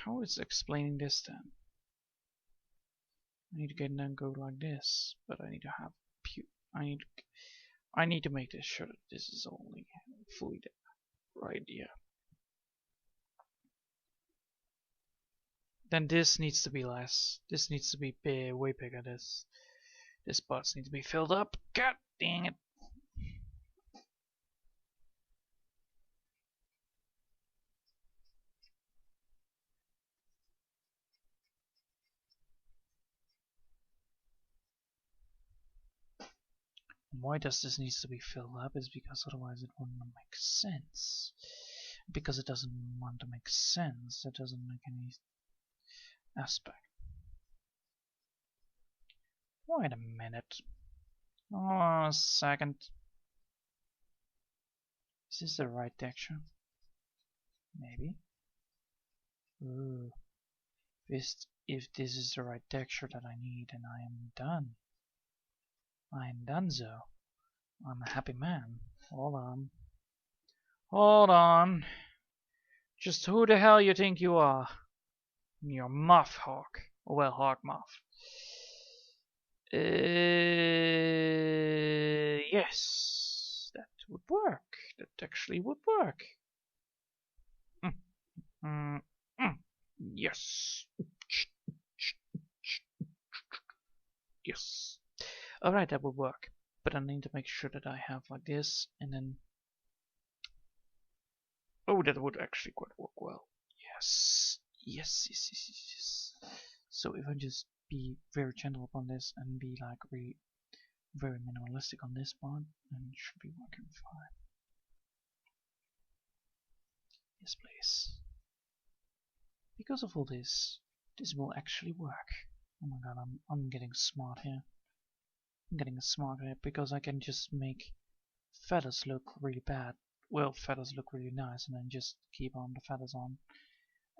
how is explaining this then? I need to get and then go like this, but I need to have I need to make this sure that this is only fully right here. Then this needs to be less. This needs to be big, way bigger. This spots need to be filled up. God dang it. Why does this needs to be filled up is because otherwise it wouldn't make sense. Because it doesn't want to make sense, it doesn't make any aspect. Wait a minute. Oh, a second. Is this the right texture? Maybe. Ooh. If this is the right texture that I need, then I am done. I am donezo. I'm a happy man. Hold on. Hold on. Just who the hell you think you are? You're Moth Hawk. Well, Hawk Moth. Yes. That would work. That actually would work. Yes. Yes. Alright, that will work. But I need to make sure that I have like this, and then... Oh, that would actually quite work well. Yes. Yes, yes, yes, yes, yes. So if I just be very gentle upon this and be like very minimalistic on this part, then it should be working fine. Yes, please. Because of all this, this will actually work. Oh my god, I'm getting smart here. I'm getting smart here because I can just make feathers look really bad. Well, feathers look really nice, and then just keep on the feathers on,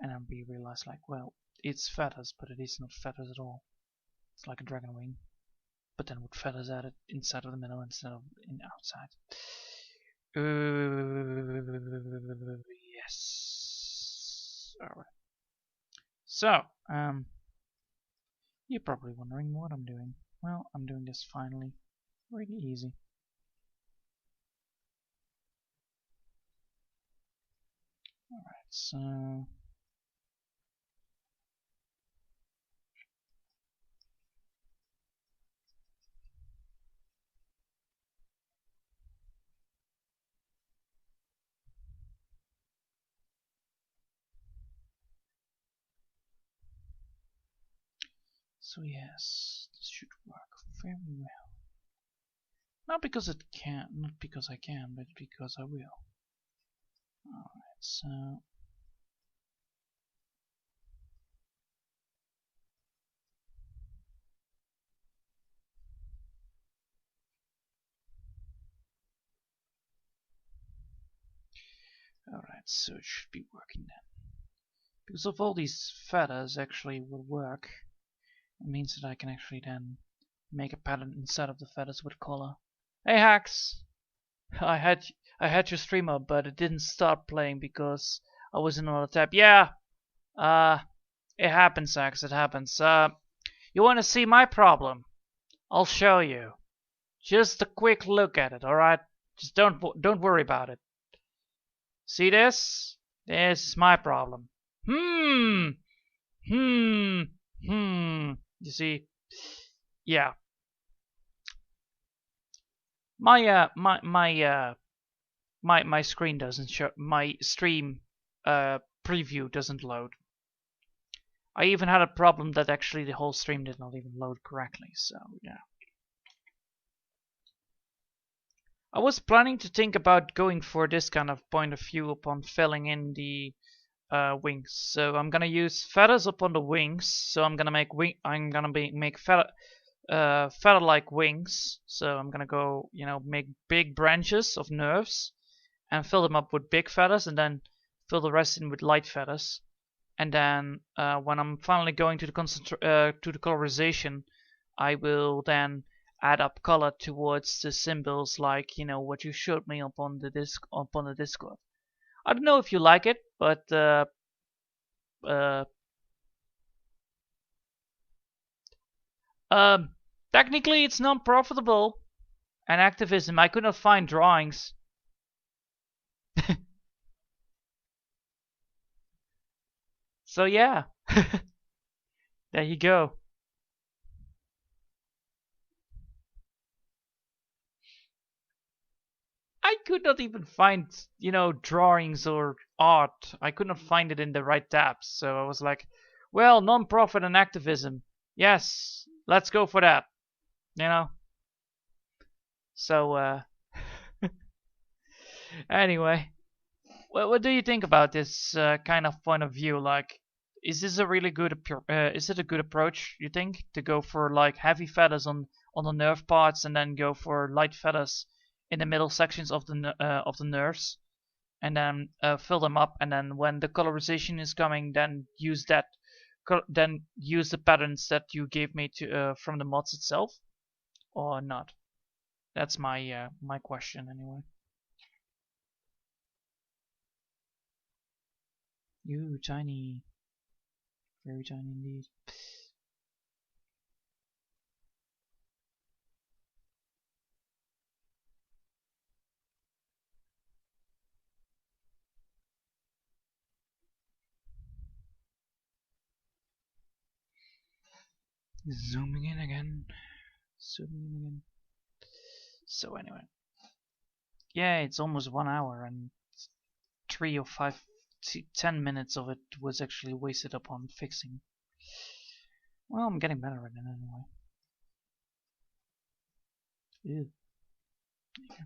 and then we realize like, well, it's feathers, but it is not feathers at all. It's like a dragon wing, but then with feathers added inside of the middle instead of in outside. Yes. All right. So, you're probably wondering what I'm doing. Well, I'm doing this finally. Really easy. Alright, so... So yes, this should work very well. Not because it can, not because I can, but because I will. Alright, so... Alright, so it should be working then. Because of all these feathers actually will work, it means that I can actually then make a pattern inside of the feathers with color. Hey Hex! I had your stream up, but it didn't start playing because I was in another tab. Yeah, it happens, Hex. It happens. You want to see my problem? I'll show you. Just a quick look at it, all right? Just don't worry about it. See this? This is my problem. You see? Yeah. My screen doesn't show, my stream preview doesn't load. I even had a problem that actually the whole stream did not even load correctly, so yeah. I was planning to think about going for this kind of point of view upon filling in the wings. So I'm gonna use feathers upon the wings. So I'm gonna make make feather-like wings. So I'm gonna go, make big branches of nerves and fill them up with big feathers, and then fill the rest in with light feathers. and then when I'm finally going to the colorization, I will then add up color towards the symbols, like what you showed me up on the Discord. I don't know if you like it, but technically it's non-profitable. And activism, I could not find drawings. So yeah, there you go. I could not even find, drawings or art. I could not find it in the right tabs. So I was like, well, non-profit and activism. Yes, let's go for that. So, anyway, what do you think about this kind of point of view? Like, is this a really good, is it a good approach, you think, to go for like heavy feathers on the nerve parts and then go for light feathers in the middle sections of the nerves, and then fill them up, and then when the colorization is coming, then use that, then use the patterns that you gave me to from the mods itself, or not? That's my my question anyway. You tiny, very tiny indeed. Zooming in again. Zooming in again. So anyway, yeah, it's almost 1 hour, and 3 or 5, 10 minutes of it was actually wasted upon fixing. Well, I'm getting better at it anyway. Ew. Okay.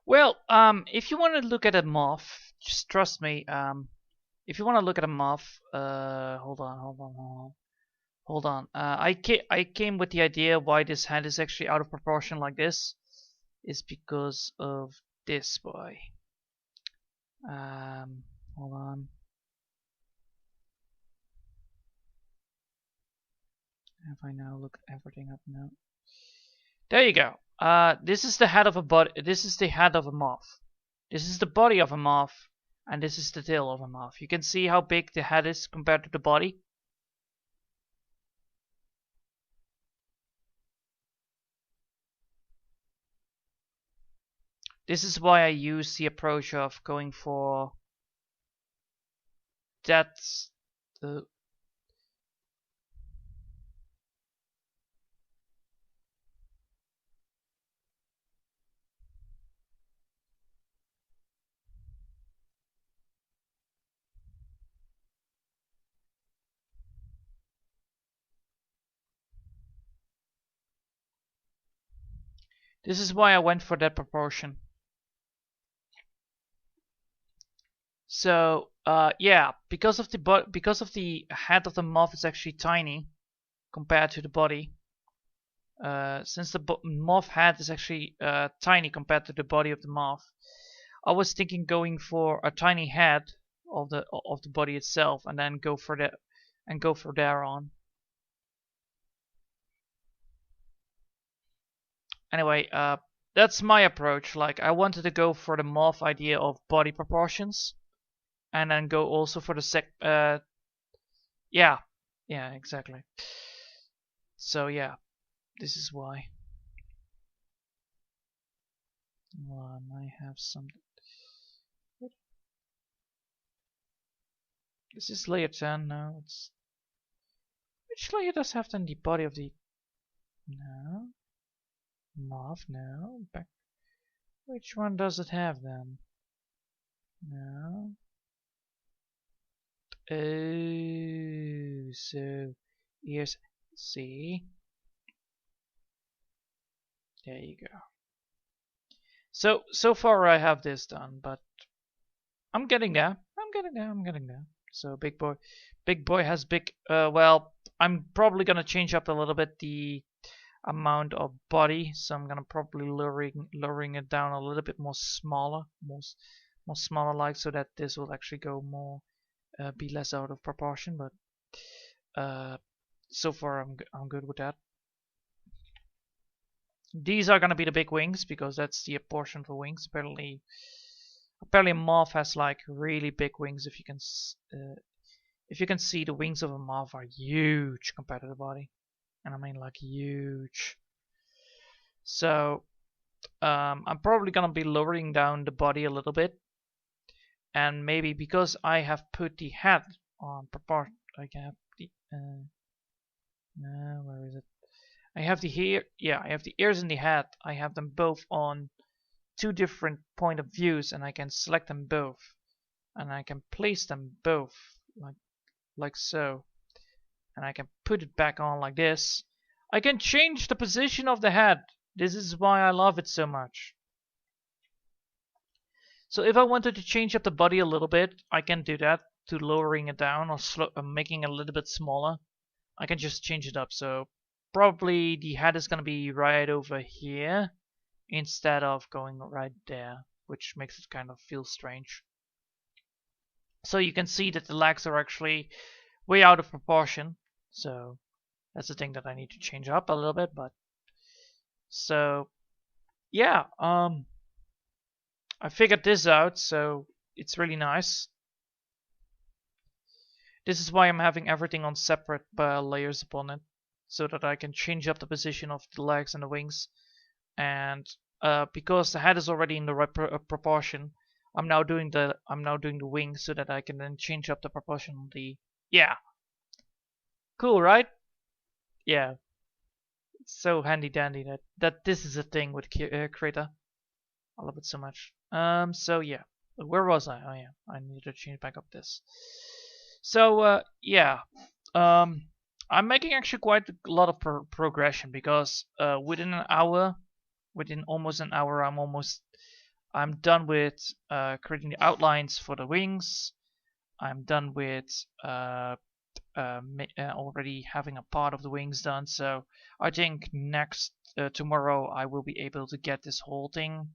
Well, if you want to look at a moth, just trust me. If you want to look at a moth, hold on. I came with the idea why this head is actually out of proportion like this, is because of this boy. Hold on. If I now look everything up now. There you go. This is the head of a body. This is the head of a moth. This is the body of a moth, and this is the tail of a moth. You can see how big the head is compared to the body. This is why I use the approach of going for that's the This is why I went for that proportion. So yeah, because of the head of the moth is actually tiny compared to the body. Since the moth head is actually tiny compared to the body of the moth, I was thinking going for a tiny head of the body itself, and then go for that and go for there on. Anyway, that's my approach. Like, I wanted to go for the moth idea of body proportions, and then go also for the Yeah, yeah, exactly. So yeah, this is why. One, I have some. This is layer 10 now. It's which layer does have then the body of the no moth? No, back. Which one does it have then? No. Oh, so here's see. There you go. So far I have this done, but I'm getting there. I'm getting there. I'm getting there. So big boy has big. Well, I'm probably gonna change up a little bit the amount of body, so I'm gonna probably lowering it down a little bit more smaller, more smaller like, so that this will actually go more, be less out of proportion. But so far I'm good with that. These are gonna be the big wings because that's the portion for wings. Apparently moth has like really big wings. If you can see, the wings of a moth are huge compared to the body, and I mean like huge. So I'm probably gonna be lowering down the body a little bit, and maybe because I have put the head on proportion, I can have the no, where is it? I have the hair. Yeah, I have the ears and the head. I have them both on two different point of views, and I can select them both, and I can place them both like so, and I can put it back on like this. I can change the position of the head. This is why I love it so much. So if I wanted to change up the body a little bit, I can do that to lowering it down or making it a little bit smaller. I can just change it up. So probably the head is going to be right over here instead of going right there, which makes it kind of feel strange. So you can see that the legs are actually way out of proportion. So that's the thing that I need to change up a little bit. But so yeah, I figured this out, so it's really nice. This is why I'm having everything on separate layers upon it, so that I can change up the position of the legs and the wings. And because the head is already in the right proportion, I'm now doing the wings so that I can then change up the proportion of the. Yeah, cool, right? Yeah, it's so handy dandy that this is a thing with Krita. I love it so much. So yeah, where was I? Oh yeah, I need to change back up this. So yeah, I'm making actually quite a lot of progression because within almost an hour, I'm done with creating the outlines for the wings. I'm done with already having a part of the wings done. So I think next tomorrow I will be able to get this whole thing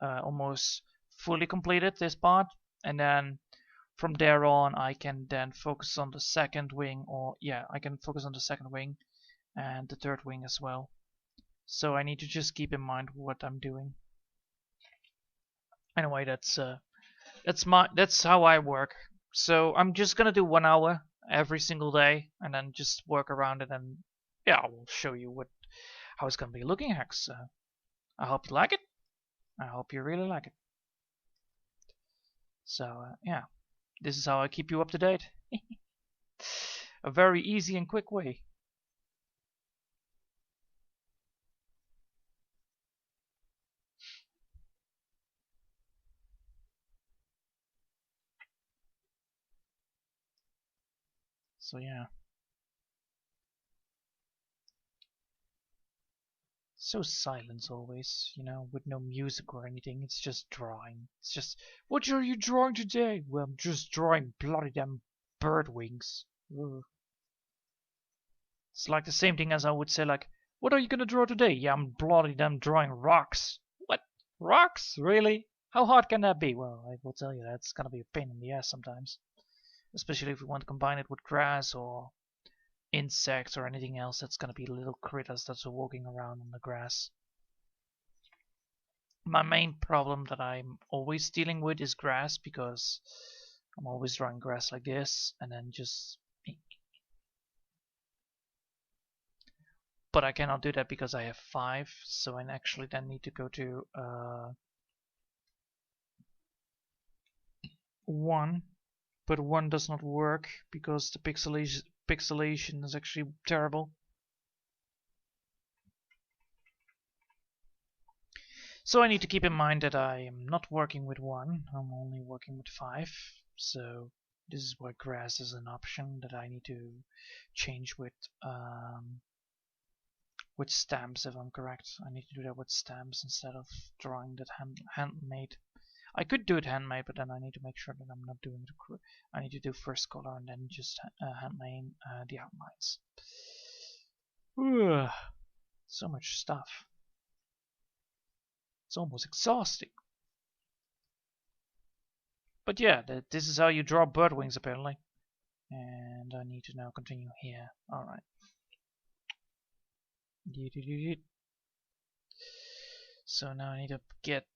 almost fully completed, this part, and then from there on I can then focus on the second wing, or yeah, I can focus on the second wing and the third wing as well. So I need to just keep in mind what I'm doing. Anyway, that's how I work. So I'm just gonna do 1 hour every single day and then just work around it, and yeah, I will show you how it's gonna be looking, Hex. I hope you like it. I hope you really like it. So yeah, this is how I keep you up to date. A very easy and quick way. So yeah. So silence always, with no music or anything. It's just drawing. It's just, what are you drawing today? Well, I'm just drawing bloody damn bird wings. Ugh. It's like the same thing as I would say, like, what are you gonna draw today? Yeah, I'm bloody damn drawing rocks. What? Rocks? Really? How hard can that be? Well, I will tell you, that's gonna be a pain in the ass sometimes. Especially if you want to combine it with grass or insects or anything else that's gonna be little critters that's walking around on the grass. My main problem that I'm always dealing with is grass, because I'm always drawing grass like this and then just But I cannot do that because I have 5, so I actually then need to go to 1. But 1 does not work because the pixelation is actually terrible. So I need to keep in mind that I am not working with 1, I'm only working with 5. So this is why grass is an option that I need to change with stamps, if I'm correct. I need to do that with stamps instead of drawing that handmade. I could do it handmade, but then I need to make sure that I'm not doing it. I need to do first color and then just handmade the outlines. Ugh, so much stuff. It's almost exhausting. But yeah, this is how you draw bird wings apparently. And I need to now continue here. Alright. So now I need to get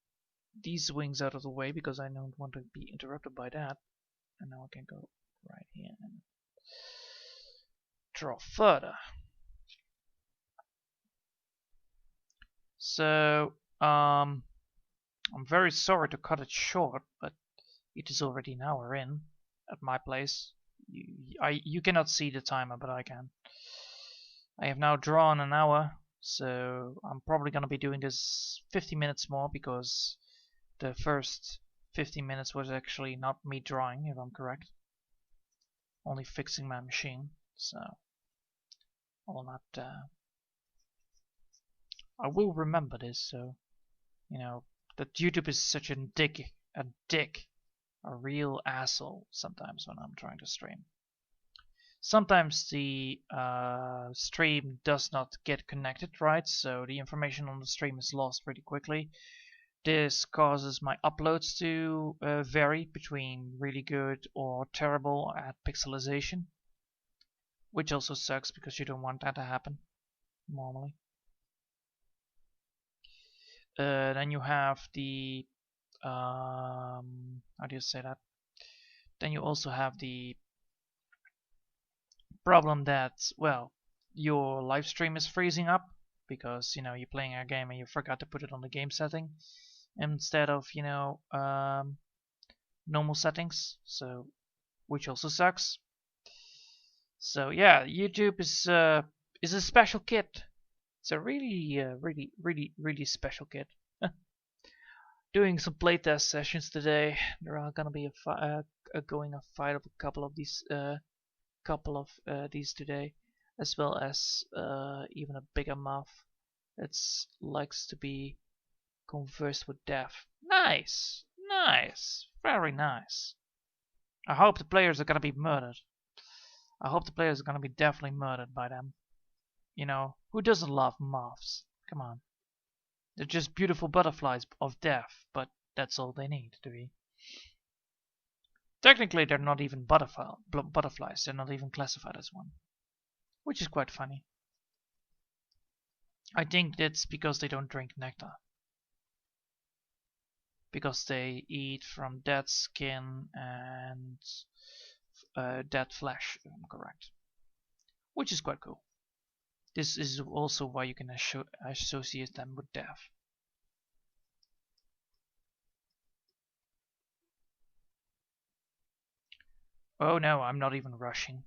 these wings out of the way because I don't want to be interrupted by that. And now I can go right here and draw further. So I'm very sorry to cut it short, but it is already an hour in at my place. You cannot see the timer, but I can. I have now drawn an hour, so I'm probably going to be doing this 50 minutes more because the first 15 minutes was actually not me drawing, if I'm correct. Only fixing my machine, so I will not. I will remember this, so you know that YouTube is such a dick, a real asshole sometimes when I'm trying to stream. Sometimes the stream does not get connected right, so the information on the stream is lost pretty quickly. This causes my uploads to vary between really good or terrible at pixelization, which also sucks because you don't want that to happen normally. Then you have the how do you say that? Then you also have the problem that, well, your live stream is freezing up because you're playing a game and you forgot to put it on the game setting instead of normal settings, so which also sucks. So yeah, YouTube is a special kid. It's a really special kid. Doing some playtest sessions today. There are gonna be a fight of a couple of these today, as well as even a bigger moth that likes to be conversed with death. Nice, very nice. I hope the players are gonna be murdered. I hope the players are gonna be definitely murdered by them. Who doesn't love moths? Come on. They're just beautiful butterflies of death, but that's all they need to be. Technically, they're not even butterflies. They're not even classified as one, which is quite funny. I think that's because they don't drink nectar. Because they eat from dead skin and dead flesh, if I'm correct. Which is quite cool. This is also why you can associate them with death. Oh no, I'm not even rushing.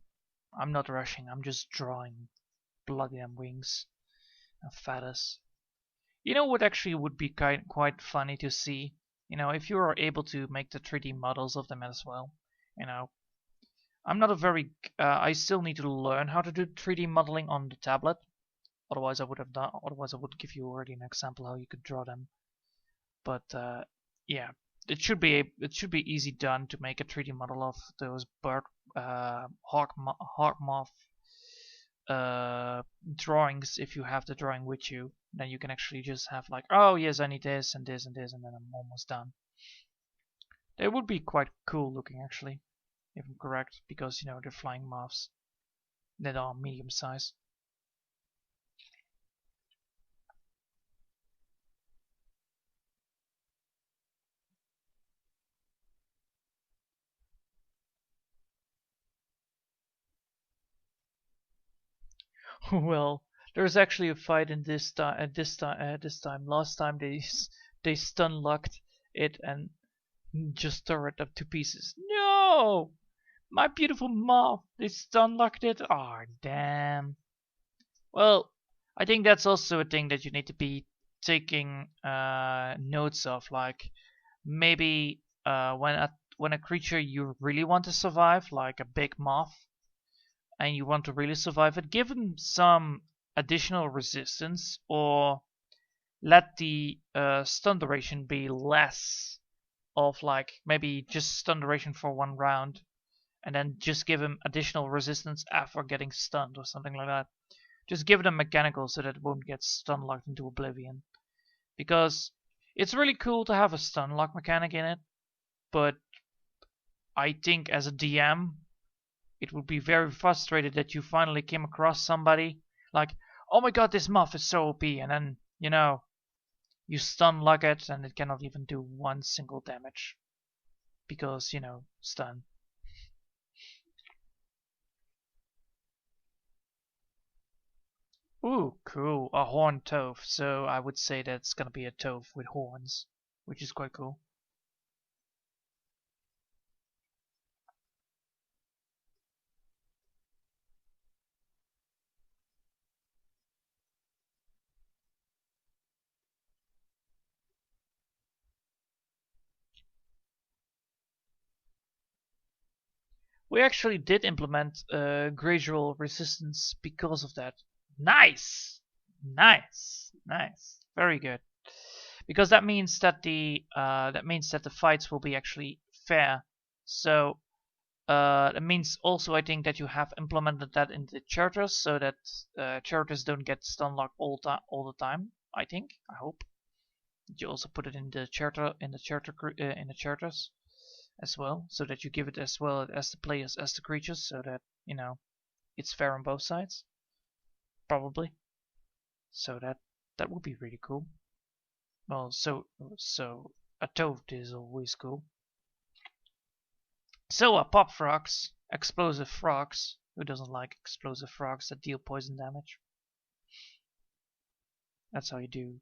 I'm not rushing, I'm just drawing bloody damn wings and feathers. You know what actually would be quite funny to see? If you are able to make the 3D models of them as well. I'm not a very... I still need to learn how to do 3D modeling on the tablet. Otherwise I would give you already an example how you could draw them. But yeah, it should be easy done to make a 3D model of those bird Hawk Moth drawings. If you have the drawing with you, then you can actually just have like, oh yes, I need this and this and this, and then I'm almost done. They would be quite cool looking actually, if I'm correct, because they're flying moths that are medium size. Well, There's actually a fight in this time. This time, last time they stun locked it and just tore it up to pieces. No, my beautiful moth. They stun locked it. Oh damn. Well, I think that's also a thing that you need to be taking notes of. Like maybe when a creature you really want to survive, like a big moth, and you want to really survive it, give them some additional resistance, or let the stun duration be less of like maybe just stun duration for 1 round, and then just give him additional resistance after getting stunned or something like that. Just give them mechanical so that it won't get stun locked into oblivion. Because it's really cool to have a stun lock mechanic in it, but I think as a DM, it would be very frustrated that you finally came across somebody like, oh my god, this moth is so OP, and then, you know, you stun lock it and it cannot even do 1 single damage. Because, you know, stun. Ooh, cool. A horned toph. So I would say that's gonna be a toph with horns, which is quite cool. We actually did implement gradual resistance because of that. Nice, nice, nice, very good. Because that means that the fights will be actually fair. So that means also I think that you have implemented that in the charters so that charters don't get stun locked all the time. I think, I hope. You also put it in the charters as well, so that you give it as well as the players as the creatures, so that, you know, it's fair on both sides. Probably. So that would be really cool. Well, so a toad is always cool. So pop frogs, explosive frogs. Who doesn't like explosive frogs that deal poison damage? That's how you do.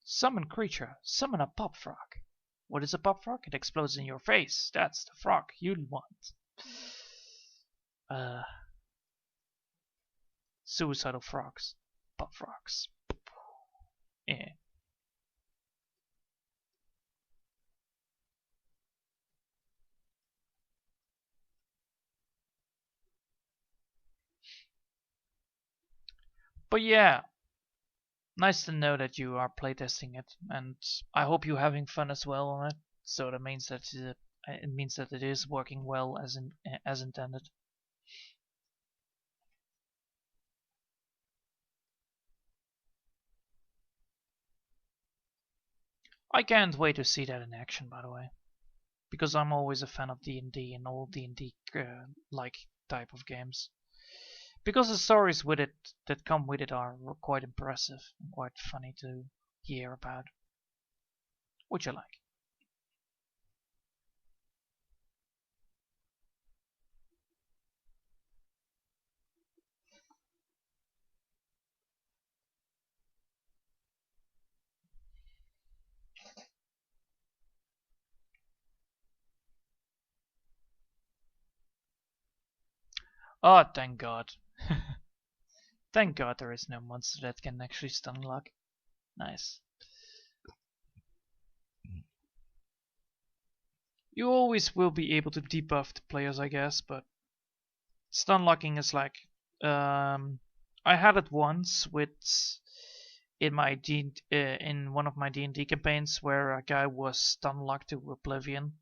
Summon creature. Summon a pop frog. What is a pop frog? It explodes in your face. That's the frog you want. Suicidal frogs. Pop frogs. Yeah. But yeah, nice to know that you are playtesting it, and I hope you're having fun as well on it. So that means that it means that it is working well as intended. I can't wait to see that in action, by the way, because I'm always a fan of D&D and all D&D like type of games. Because the stories with it that come with it are quite impressive and quite funny to hear about, which I like. Oh, thank God. Thank God there is no monster that can actually stun lock. Nice. You always will be able to debuff the players, I guess, but stun locking is like, I had it once with in one of my D&D campaigns where a guy was stun locked to oblivion.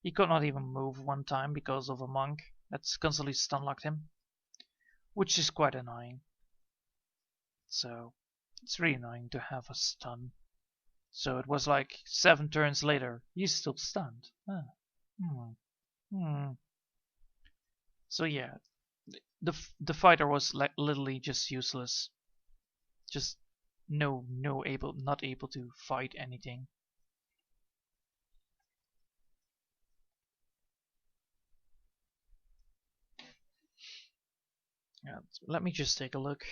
He could not even move one time because of a monk that's constantly stun locked him, which is quite annoying. So it's really annoying to have a stun. So it was like 7 turns later, he's still stunned. So yeah, the fighter was like literally just useless, just not able to fight anything. Let me just take a look.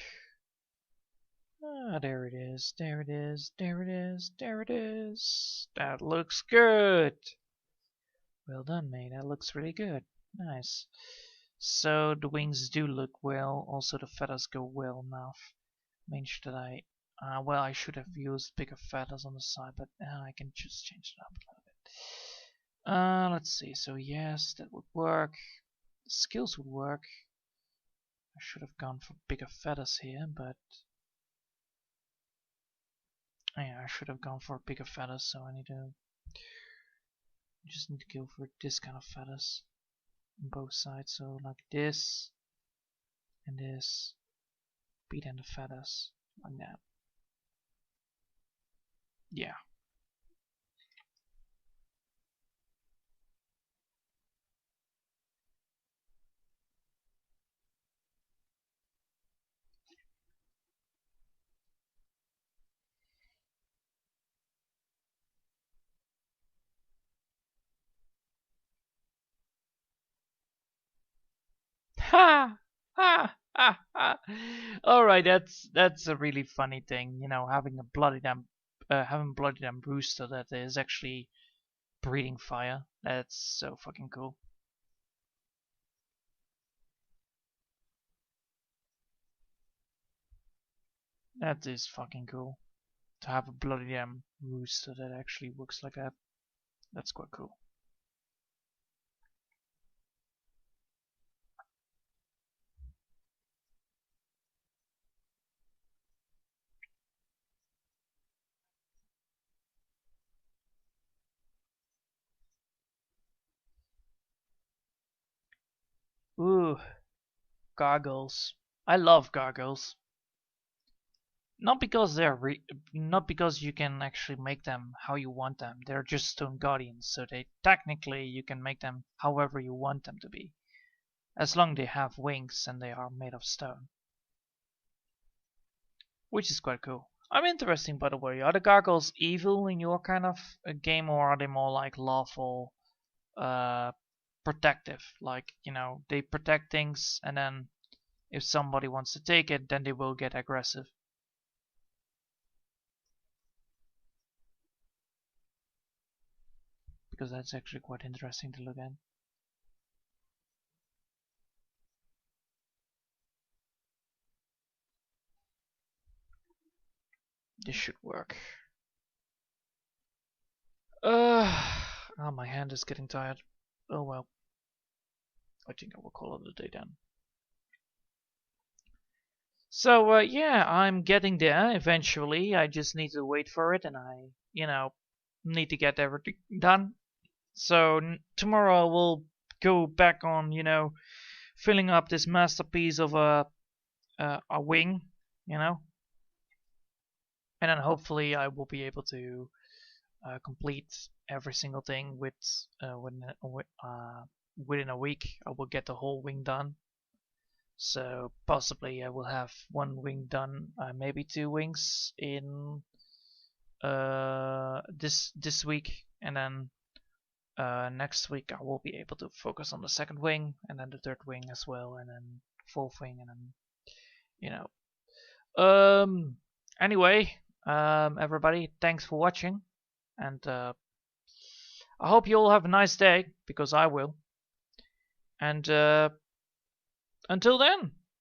Ah, there it is, there it is, there it is, there it is. That looks good. Well done, mate. That looks really good. Nice. So the wings do look well. Also the feathers go well enough. I mean, should I? Well, I should have used bigger feathers on the side, but I can just change it up a little bit. Let's see. So yes, that would work. The skills would work. I should have gone for bigger feathers here, but yeah, I should have gone for bigger feathers. So I just need to go for this kind of feathers on both sides. So like this and this. Beat in the feathers like that. Yeah. Ha! Ha! Ha! Ha! All right, that's a really funny thing, you know, having bloody damn rooster that is actually breathing fire. That's so fucking cool. That is fucking cool. To have a bloody damn rooster that actually works like that. That's quite cool. Ooh, gargoyles. I love gargoyles. Not because not because you can actually make them how you want them. They're just stone guardians, so they technically you can make them however you want them to be, as long as they have wings and they are made of stone, which is quite cool. I'm interesting, by the way. Are the gargoyles evil in your kind of game, or are they more like lawful, protective? Like, you know, they protect things, and then if somebody wants to take it, then they will get aggressive. Because that's actually quite interesting to look at. This should work. Oh, my hand is getting tired. Oh well. I think I will call it a day then. So, yeah, I'm getting there eventually. I just need to wait for it, and I, you know, need to get everything done. So, tomorrow I will go back on, you know, filling up this masterpiece of a wing, you know. And then hopefully I will be able to complete every single thing within a week. I will get the whole wing done. So possibly I will have one wing done, maybe 2 wings in this week, and then next week I will be able to focus on the 2nd wing, and then the 3rd wing as well, and then 4th wing, and then, you know. Anyway, everybody, thanks for watching, and I hope you all have a nice day, because I will. And until then.